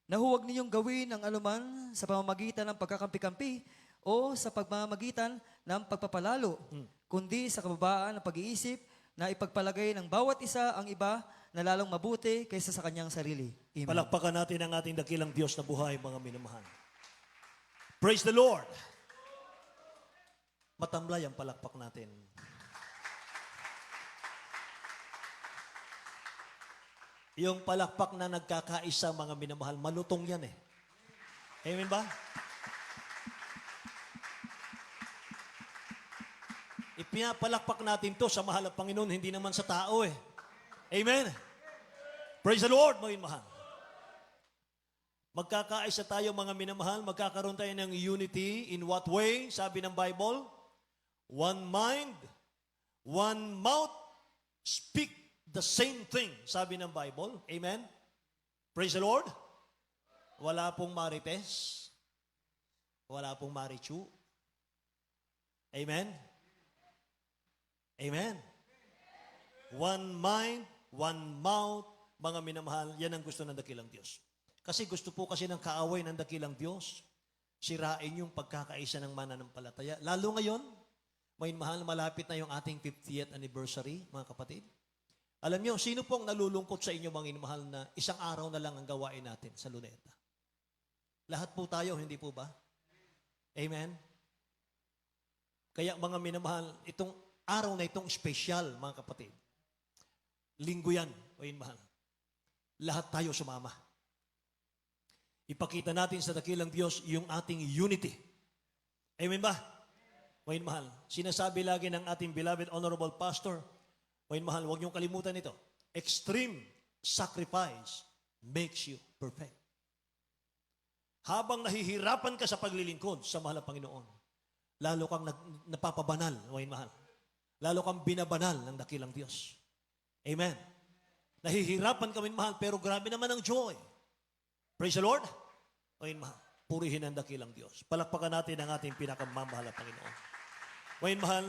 Na huwag ninyong gawin ang anuman sa pamamagitan ng pagkakampi-kampi o sa pagmamagitan ng pagpapalalo, kundi sa kababaan ng pag-iisip na ipagpalagay ng bawat isa ang iba na lalong mabuti kaysa sa kanyang sarili. Amen. Palakpakan natin ang ating dakilang Diyos na buhay, mga minamahal. Praise the Lord! Matamlay ang palakpak natin. Yung palakpak na nagkakaisa, mga minamahal, malutong yan eh. Amen ba? Ipinapalakpak natin to sa mahal na Panginoon, hindi naman sa tao eh. Amen? Praise the Lord, mga minamahal. Magkakaisa tayo, mga minamahal, magkakaroon tayo ng unity. In what way? Sabi ng Bible, one mind, one mouth, speak the same thing. Sabi ng Bible. Amen? Praise the Lord. Wala pong marites. Wala pong marichu. Amen? Amen? One mind, one mouth, mga minamahal, yan ang gusto ng dakilang Diyos. Kasi gusto po kasi ng kaaway ng dakilang Diyos, sirain yung pagkakaisa ng mananampalataya. Lalo ngayon, may mahal, malapit na yung ating 50th anniversary, mga kapatid. Alam niyo, sino pong nalulungkot sa inyo, mga minamahal, na isang araw na lang ang gawain natin sa Luneta? Lahat po tayo, hindi po ba? Amen? Kaya mga minamahal, itong araw na itong special, mga kapatid. Linggo yan, mga minamahal. Lahat tayo sumama. Ipakita natin sa dakilang Diyos yung ating unity. Amen ba? Mga mahal, sinasabi lagi ng ating beloved honorable pastor, mga mahal, huwag niyong kalimutan ito. Extreme sacrifice makes you perfect. Habang nahihirapan ka sa paglilingkod sa mahal na Panginoon, lalo kang napapabanal, mga mahal. Lalo kang binabanal ng dakilang Diyos. Amen. Nahihirapan kami, mahal, pero grabe naman ang joy. Praise the Lord. Ngayon, mahal, purihin ang dakilang Diyos. Palakpakan natin ang ating pinakamamahal na Panginoon. Ngayon, mahal,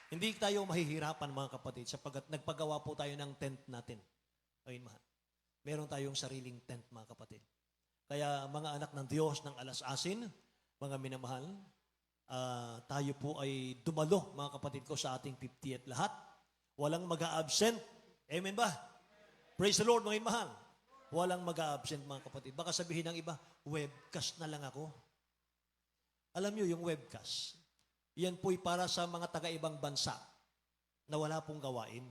hindi tayo mahihirapan, mga kapatid, sapagkat nagpagawa po tayo ng tent natin. Ngayon, mahal, meron tayong sariling tent, mga kapatid. Kaya, mga anak ng Diyos ng alas-asin, mga minamahal, tayo po ay dumalo, mga kapatid ko, sa ating 50th lahat. Walang mag-a-absent. Amen ba? Praise the Lord, mga mahal. Walang mag-a-absent, mga kapatid. Baka sabihin ng iba, webcast na lang ako. Alam niyo yung webcast, yan po'y para sa mga taga-ibang bansa na wala pong gawain.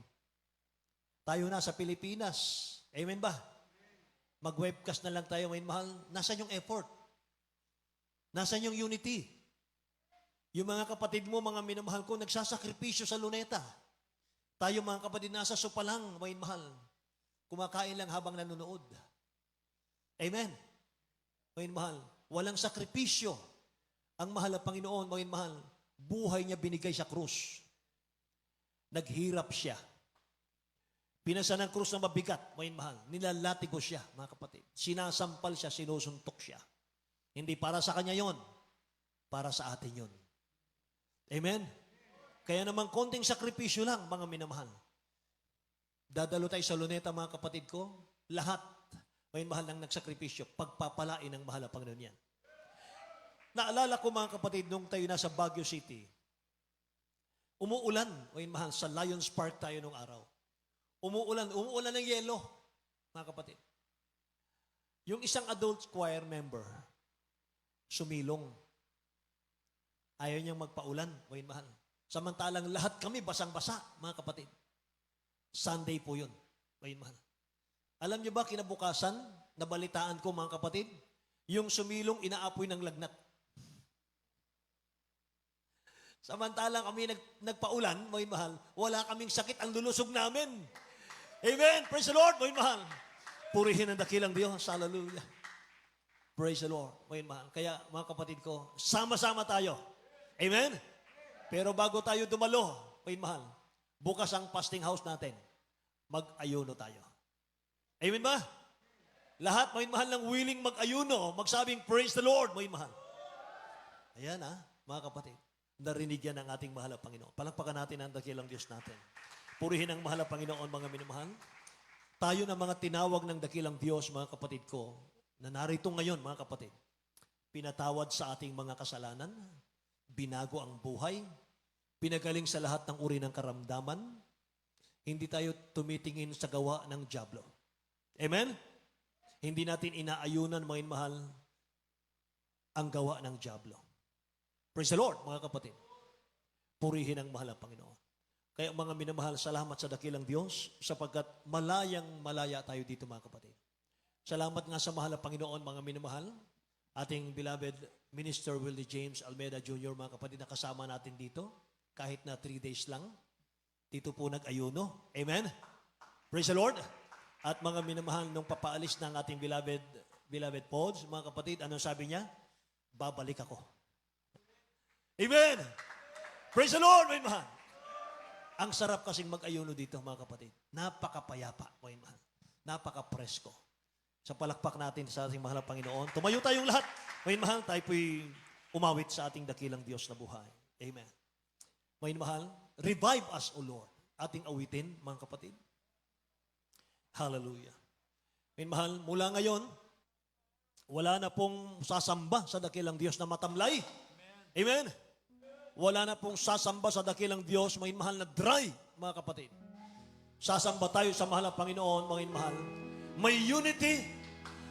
Tayo na sa Pilipinas. Amen ba? Mag-webcast na lang tayo, mga mahal. Nasaan yung effort? Nasaan yung unity? Yung mga kapatid mo, mga minamahal ko, nagsasakripisyo sa Luneta. Tayo, mga kapatid, nasa sopa lang, mga mahal. Kumakain lang habang nanonood. Amen. Mga mahal, walang sakripisyo. Ang mahal na Panginoon, mga mahal, buhay niya binigay sa krus. Naghirap siya. Pinasa ng krus na mabigat, mga mahal. Nilalatigo siya, mga kapatid. Sinasampal siya, sinusuntok siya. Hindi para sa kanya yon, para sa atin yon. Amen? Kaya naman konting sakripisyo lang, mga minamahal. Dadalo tayo sa Luneta, mga kapatid ko. Lahat, may mahal ng nagsakripisyo, pagpapalain ng mahal na Panginoon yan. Naalala ko, mga kapatid, nung tayo nasa Baguio City, umuulan, may mahal, sa Lions Park tayo nung araw. Umuulan ng yelo, mga kapatid. Yung isang adult choir member, sumilong. Ayaw niyang magpaulan, may mahal. Samantalang lahat kami basang-basa, mga kapatid. Sunday po yun. May mahal. Alam niyo ba, kinabukasan, nabalitaan ko mga kapatid, yung sumilong inaapoy ng lagnat. Samantalang kami nagpaulan, mga mahal, wala kaming sakit ang lulusog namin. Amen. Praise the Lord, mga mahal. Purihin ang dakilang Diyos. Hallelujah. Praise the Lord, mga mahal. Kaya mga kapatid ko, sama-sama tayo. Amen. Pero bago tayo dumalo, mga mahal, bukas ang fasting house natin. Mag-ayuno tayo. Amen ba? Lahat, mga mahal, ng willing mag-ayuno, magsabing praise the Lord, mga mahal. Ayan mga kapatid. Narinig yan ng ating mahal na Panginoon. Palakpakan natin ang dakilang Diyos natin. Purihin ang mahal na Panginoon, mga minamahal. Tayo na mga tinawag ng dakilang Diyos, mga kapatid ko, na narito ngayon, mga kapatid. Pinatawad sa ating mga kasalanan, binago ang buhay, pinagaling sa lahat ng uri ng karamdaman, hindi tayo tumitingin sa gawa ng dyablo. Amen? Hindi natin inaayunan, mga mahal, ang gawa ng dyablo. Praise the Lord, mga kapatid. Purihin ang mahal ng Panginoon. Kaya mga minamahal, salamat sa dakilang Diyos sapagkat malayang-malaya tayo dito, mga kapatid. Salamat nga sa mahal ng Panginoon, mga minamahal. Ating beloved Minister Willie James Almeida Jr., mga kapatid, na kasama natin dito. Kahit na 3 days lang. Dito po nag-ayuno. Amen? Praise the Lord. At mga minamahal, nung papaalis ng ating beloved Pods, mga kapatid, anong sabi niya? Babalik ako. Amen! Praise the Lord, mga mahal. Ang sarap kasing mag-ayuno dito, mga kapatid. Napakapayapa, mga mahal. Napaka-presko. Sa palakpak natin sa ating mahal na Panginoon, tumayo tayong lahat. Mga mahal, tayo po'y umawit sa ating dakilang Diyos na buhay. Amen. Mga mahal, revive us, O Lord. Ating awitin, mga kapatid. Hallelujah. Mga mahal, mula ngayon, wala na pong sasamba sa dakilang Diyos na matamlay. Amen. Wala na pong sasamba sa dakilang Diyos, mga mahal, na dry, mga kapatid. Sasamba tayo sa mahal na Panginoon, mga mahal. May unity,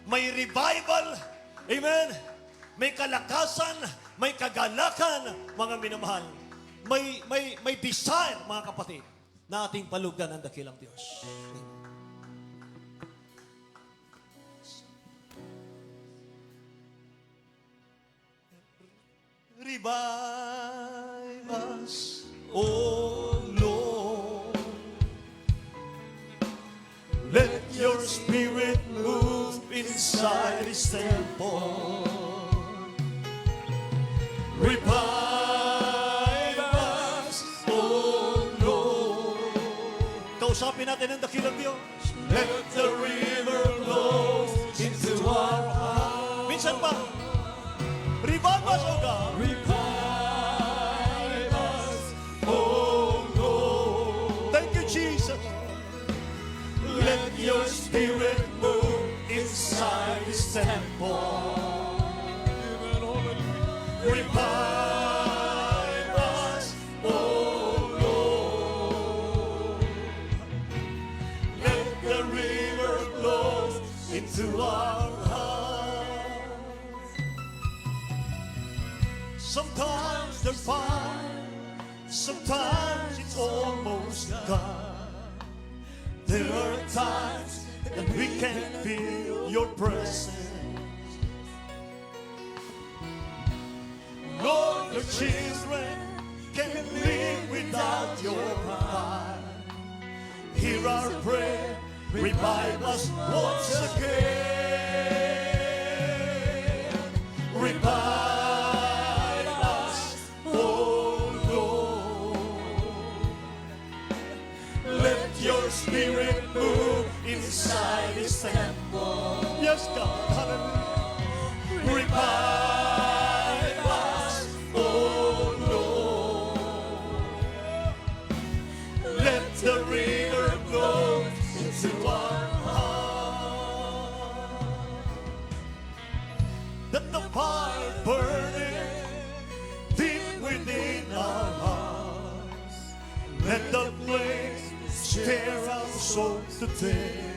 may revival, amen. May kalakasan, may kagalakan, mga minamahal. May desire, mga kapatid, na ating palugdan ang dakilang Diyos. Amen. Revive us, O Lord. Let your spirit move inside this temple. Revive us, O Lord. Kausapin natin ang dakilang Diyos. Let the river flow into our hearts. Minsan pa, revive us, O God. Revive us, O Lord. Thank you, Jesus. Let your spirit move inside this temple. Revive us, O Lord. Let the river flow into our hearts. Sometimes they're fine, sometimes it's almost gone. There are times that we can feel your presence. Lord, your children can live without your pride. Hear our prayer, revive us once again. Revive us, oh Lord. Let your spirit move inside this temple. Yes, God, hallelujah. Revive us, oh Lord. Let the river flow into our heart. Let the fire burning deep within our hearts. Let the flames stare our souls today.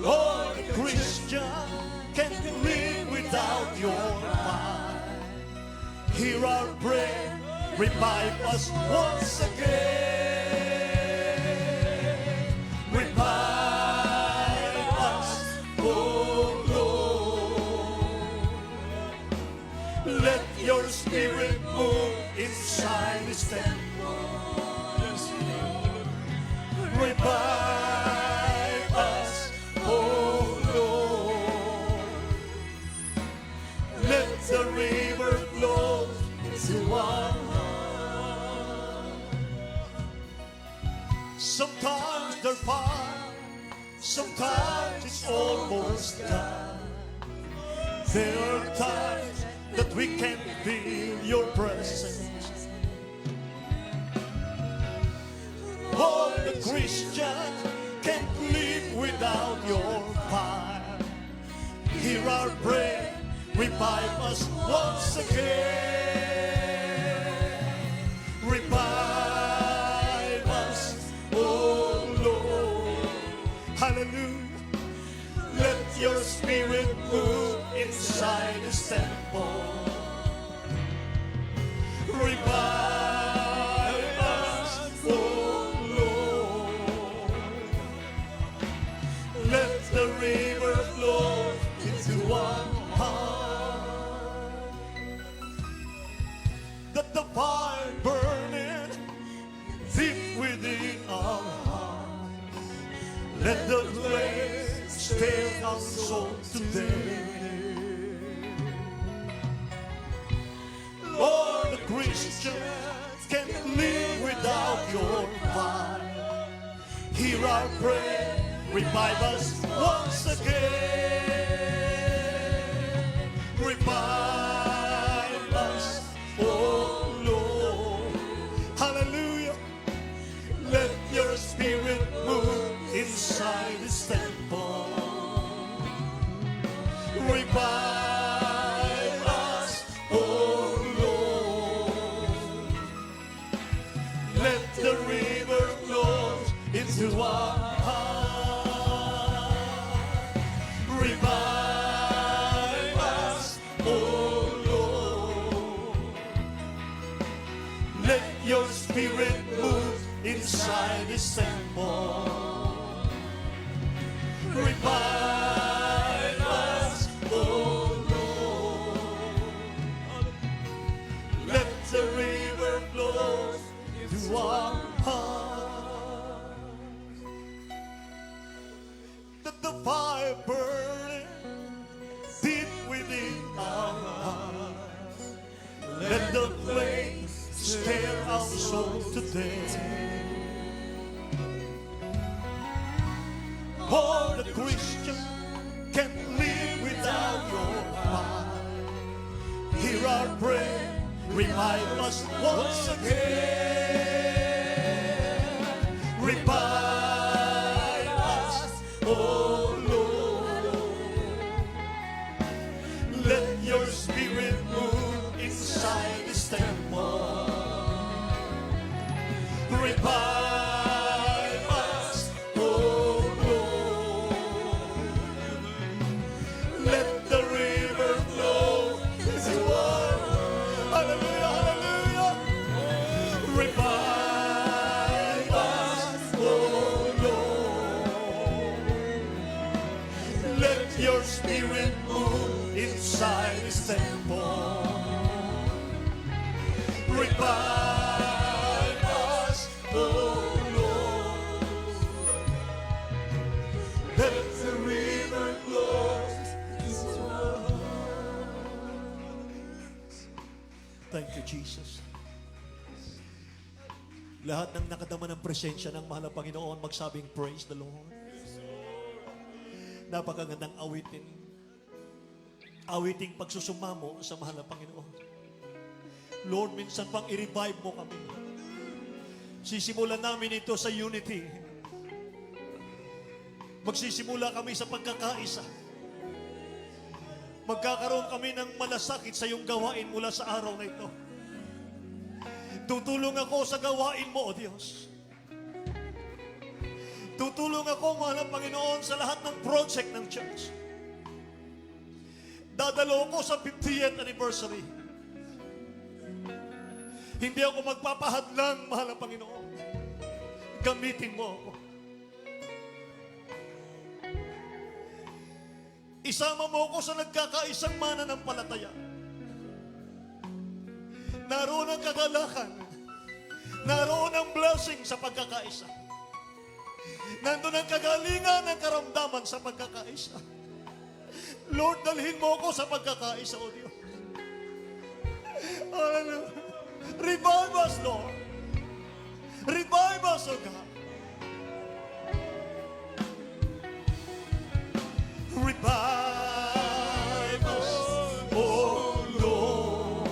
Lord, a Christian can live without your fire. Hear our prayer, revive us once again. Revive us, oh Lord. Let your spirit move inside this temple. Yes, Lord. Revive us, oh Lord. Let the river flow into our heart. Sometimes they're fine, sometimes it's almost done. There are times that we can't feel your presence. Oh, the Christian can't live without your fire. Hear our prayer, revive us once again. Revive us, oh Lord. Hallelujah. Let your spirit move inside this temple. Revive us, oh Lord. Let the river flow into our heart. That the fire burning deep within our heart. Let the flame stir our soul today. Lord, the Christian can't live without your fire. Hear our prayer, revive us once again. Revive us, oh Lord. Hallelujah. Let your spirit move inside this temple. Revive us, oh Lord. Let the river flow into our heart. Revive us, oh Lord. Let your spirit move inside this temple. Revive us, oh Lord. Let the river flow to our heart. Let the fire burn deep within our hearts. Let the flame stir our soul today. Oh, the Christian can't live without your fire. Hear our prayer, revive us once again. Revive us, oh Lord. Let your spirit move inside this temple. Revive us, oh Lord. Let the river flow into our hallelujah, hallelujah. Revive us, oh Lord. Let your spirit move inside this temple. Revive us, oh Lord. Let the river flow into our hearts. Thank you, Jesus. Lahat ng nakadama ng presensya ng mahal na Panginoon, magsabing praise the Lord. Napakagandang awitin. Awiting pagsusumamo sa mahal na Panginoon. Lord, minsan pang i-revive mo kami. Sisimulan namin ito sa unity. Magsisimula kami sa pagkakaisa. Magkakaroon kami ng malasakit sa iyong gawain mula sa araw na ito. Tutulong ako sa gawain mo, O Diyos. Tutulong ako, mahal na Panginoon, sa lahat ng project ng church. Dadalo ko sa 50th anniversary. Hindi ako magpapahadlang, mahal na Panginoon. Gamitin mo ako. Isama mo ako sa nagkakaisang mananampalataya. Naroon ang kagalakan. Naroon ang blessing sa pagkakaisa. Nandun ang kagalingan ng karamdaman sa pagkakaisa. Lord, dalhin mo ako sa pagkakaisa, O Diyos. Hallelujah. Revive us, Lord. Revive us, O God. Revive us, O Lord.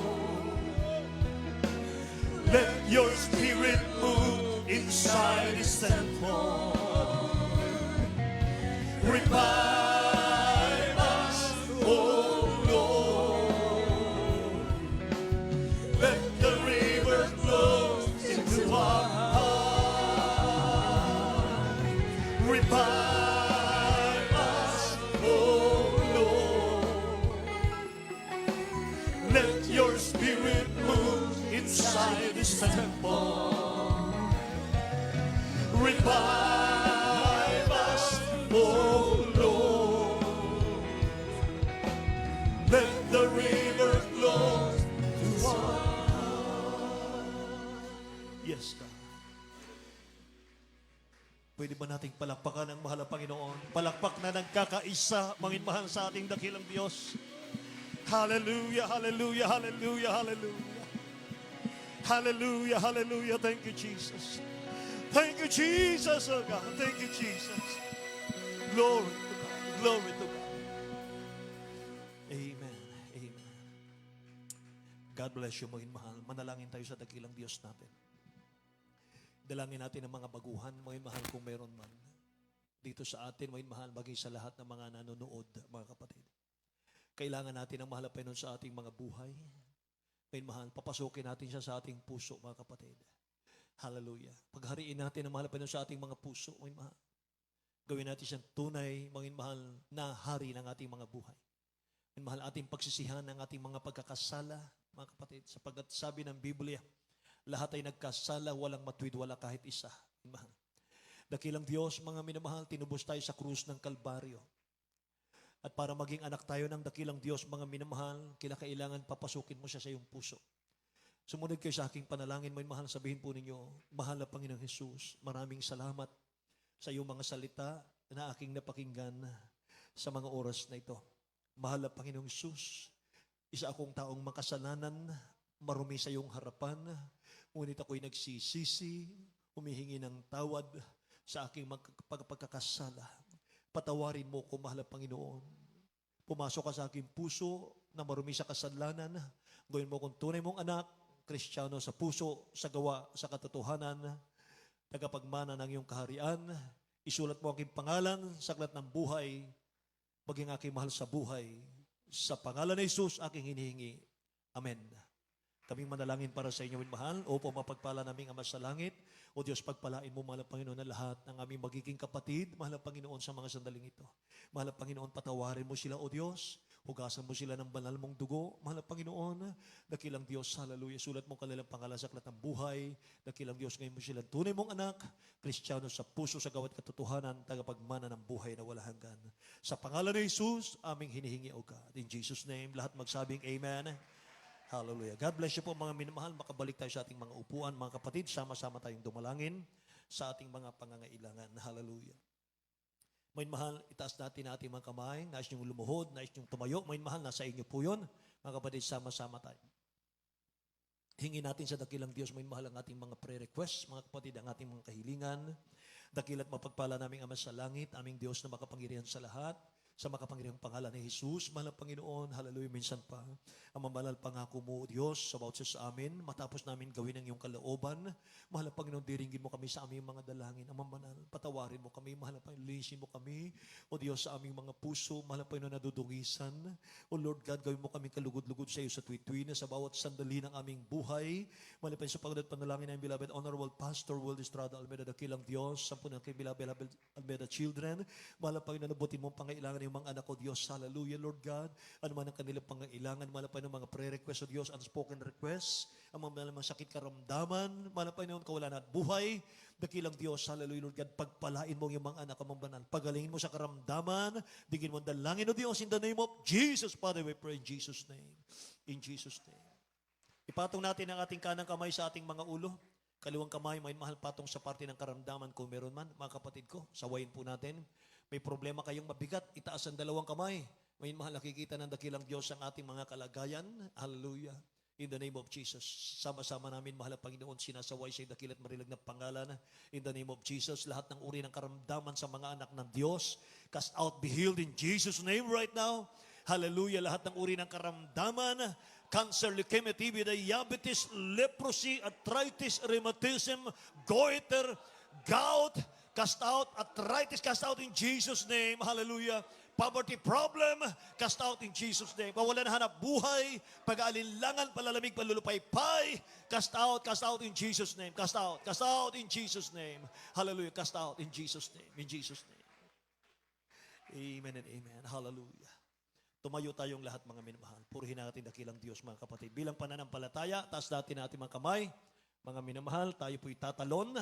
Let your spirit move inside this temple. Revive us, O Lord. Let the river flow into our heart. Revive us, O Lord. Let your spirit move inside this temple. Revive us, O Lord. Let the river flow to our heart. Yes, God. Pwede ba nating palakpakan ang mahal na Panginoon? Palakpak na nagkakaisa, manginmahal sa ating dakilang Diyos. Hallelujah, hallelujah, hallelujah, hallelujah. Hallelujah, hallelujah. Thank you, Jesus. Thank you, Jesus, oh God. Thank you, Jesus. Glory to God. Glory to God. Amen. Amen. God bless you, mga mahal. Manalangin tayo sa dakilang Diyos natin. Dalangin natin ang mga baguhan, mga mahal, kung meron man. Dito sa atin, mga mahal, bagay sa lahat ng mga nanonood, mga kapatid. Kailangan natin ang mahal na Panginoon sa ating mga buhay. Mga mahal, papasukin natin siya sa ating puso, mga kapatid. Hallelujah. Paghariin natin ang mahal na Panginoon sa ating mga puso, mga mahal. Gawin natin siyang tunay, mga mahal, na hari ng ating mga buhay. Mga mahal, ating pagsisihan ng ating mga pagkakasala, mga kapatid, sapagkat sabi ng Biblia, lahat ay nagkasala, walang matuwid, wala kahit isa. Mga mahal. Dakilang Diyos, mga minamahal, tinubos tayo sa krus ng Kalbaryo. At para maging anak tayo ng dakilang Diyos, mga minamahal, kailangan papasukin mo siya sa iyong puso. Sumunod kayo sa aking panalangin, mga mahal, sabihin po ninyo, mahal na Panginoong Jesus, maraming salamat sa iyong mga salita na aking napakinggan sa mga oras na ito. Mahal na Panginoong Jesus, isa akong taong makasalanan, marumi sa iyong harapan, ngunit ako'y nagsisisi, humihingi ng tawad sa aking pagkakasala. Patawarin mo ko, mahal na Panginoon. Pumasok ka sa aking puso na marumi sa kasalanan. Gawin mo kong tunay mong anak, Kristiyano sa puso, sa gawa, sa katotohanan, tagapagmana ng iyong kaharian. Isulat mo ang aking pangalan sa aklat ng buhay, maging aking mahal sa buhay. Sa pangalan ni Jesus, aking hinihingi. Amen. Kaming manalangin para sa inyo, mahal. Opo, mapagpala naming Ama sa langit. O Diyos, pagpalain mo, mahal na Panginoon, na lahat ng aming magiging kapatid, mahal na Panginoon, sa mga sandaling ito. Mahal na Panginoon, patawarin mo sila, O Diyos. Hugasan mo sila ng banal mong dugo. Mahal na Panginoon, dakilang Diyos, hallelujah. Sulat mo kanilang pangalan sa aklat ng buhay. Dakilang Diyos, ngayon mo sila tunay mong anak, Kristiyano sa puso, sa gawat katotohanan, tagapagmana ng buhay na wala hanggan. Sa pangalan ni Jesus, aming hinihingi, O God. In Jesus' name, lahat magsabing Amen. Hallelujah. God bless you po, mga minamahal. Makabalik tayo sa ating mga upuan, mga kapatid. Sama-sama tayong dumalangin sa ating mga pangangailangan. Hallelujah. Mga mahal, itaas natin ating mga kamay. Nais niyong lumuhod, nais niyong tumayo. Mga mahal, nasa inyo po yun. Mga kapatid, sama-sama tayo. Hingin natin sa dakilang Diyos, mga mahal, ang ating mga prayer requests, mga kapatid, ang ating mga kahilingan. Dakilat mapagpala naming Ama sa langit, aming Diyos na makapangyarihan sa lahat. Sa makapangyarihang pangalan ni Jesus, mahal na Panginoon, hallelujah, minsan pa, ang mamalal pangako mo, Diyos, sa bawat sa amin, matapos namin gawin ang iyong kalooban, mahal na Panginoon, diringgin mo kami sa aming mga dalangin, ang mamanal, patawarin mo kami, mahal na Panginoon, linisin mo kami, o Diyos, sa aming mga puso, mahal na Panginoon, nadudungisan, o Lord God, gawin mo kami kalugod-lugod sa iyo sa tuwi-tuwi na sa bawat sandali ng aming buhay, mahal na Panginoon, sa pagdadat panalangin ng beloved, Honorable Pastor Will Estrada Almeida, dakilang Diyos, sa punang kay beloved Almeida children, mahal na Panginoon, nabutin mo ang pangailangan ng yung mga anak ko, Diyos. Hallelujah, Lord God. Ano man ang kanilang pangailangan, malapay ng mga prayer request, o Diyos, unspoken request, ang mga sakit karamdaman, malapay ng kawalan at buhay. Dakilang Diyos, hallelujah, Lord God, pagpalain mo yung mga anak ko, mga banal. Pagalingin mo sa karamdaman, digin mo ang dalangin, o Diyos, in the name of Jesus. Father, we pray in Jesus' name. In Jesus' name. Ipatong natin ang ating kanang kamay sa ating mga ulo. Kaliwang kamay, may mahal patong sa parte ng karamdaman kung meron man. Mga kapatid ko, sawayin po natin. May problema kayong mabigat, itaas ang dalawang kamay. May mahal nakikita ng dakilang Diyos ang ating mga kalagayan. Hallelujah. In the name of Jesus. Sama-sama namin, mahal ang Panginoon, sinasaway sa dakilat marilag na pangalan. In the name of Jesus, lahat ng uri ng karamdaman sa mga anak ng Diyos, cast out, be healed in Jesus' name right now. Hallelujah. Lahat ng uri ng karamdaman, cancer, leukemia, TB, diabetes, leprosy, arthritis, rheumatism, goiter, gout, cast out, arthritis, cast out in Jesus' name. Hallelujah. Poverty problem, cast out in Jesus' name. Kawalan na hanap buhay, pag-aalinlangan, palalamig, palulupaypay, cast out in Jesus' name. Cast out in Jesus' name. Hallelujah. Cast out in Jesus' name. In Jesus' name. Amen and amen. Hallelujah. Tumayo tayong lahat, mga minamahal. Purihin natin dakilang Diyos, mga kapatid. Bilang pananampalataya, taas natin ating mga kamay. Mga minamahal, tayo po'y tatalon.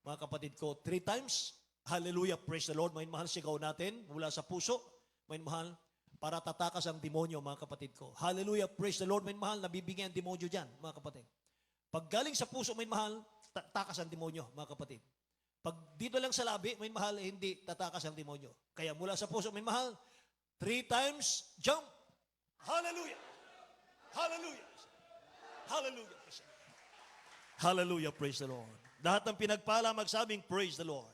Mga kapatid ko, 3 times. Hallelujah, praise the Lord. Mga minamahal, sigaw natin mula sa puso. Mga minamahal, para tatakas ang demonyo, mga kapatid ko. Hallelujah, praise the Lord. Mga minamahal, nabibigyan ang demonyo dyan, mga kapatid. Pag galing sa puso, mga minamahal, tatakas ang demonyo, mga kapatid. Pag dito lang sa labi, mga minamahal, hindi tatakas ang demonyo. Kaya mula sa puso, mga minamahal, 3 times, jump. Hallelujah. Hallelujah. Hallelujah. Hallelujah. Praise the Lord. Lahat ng pinagpala magsabing, praise the Lord.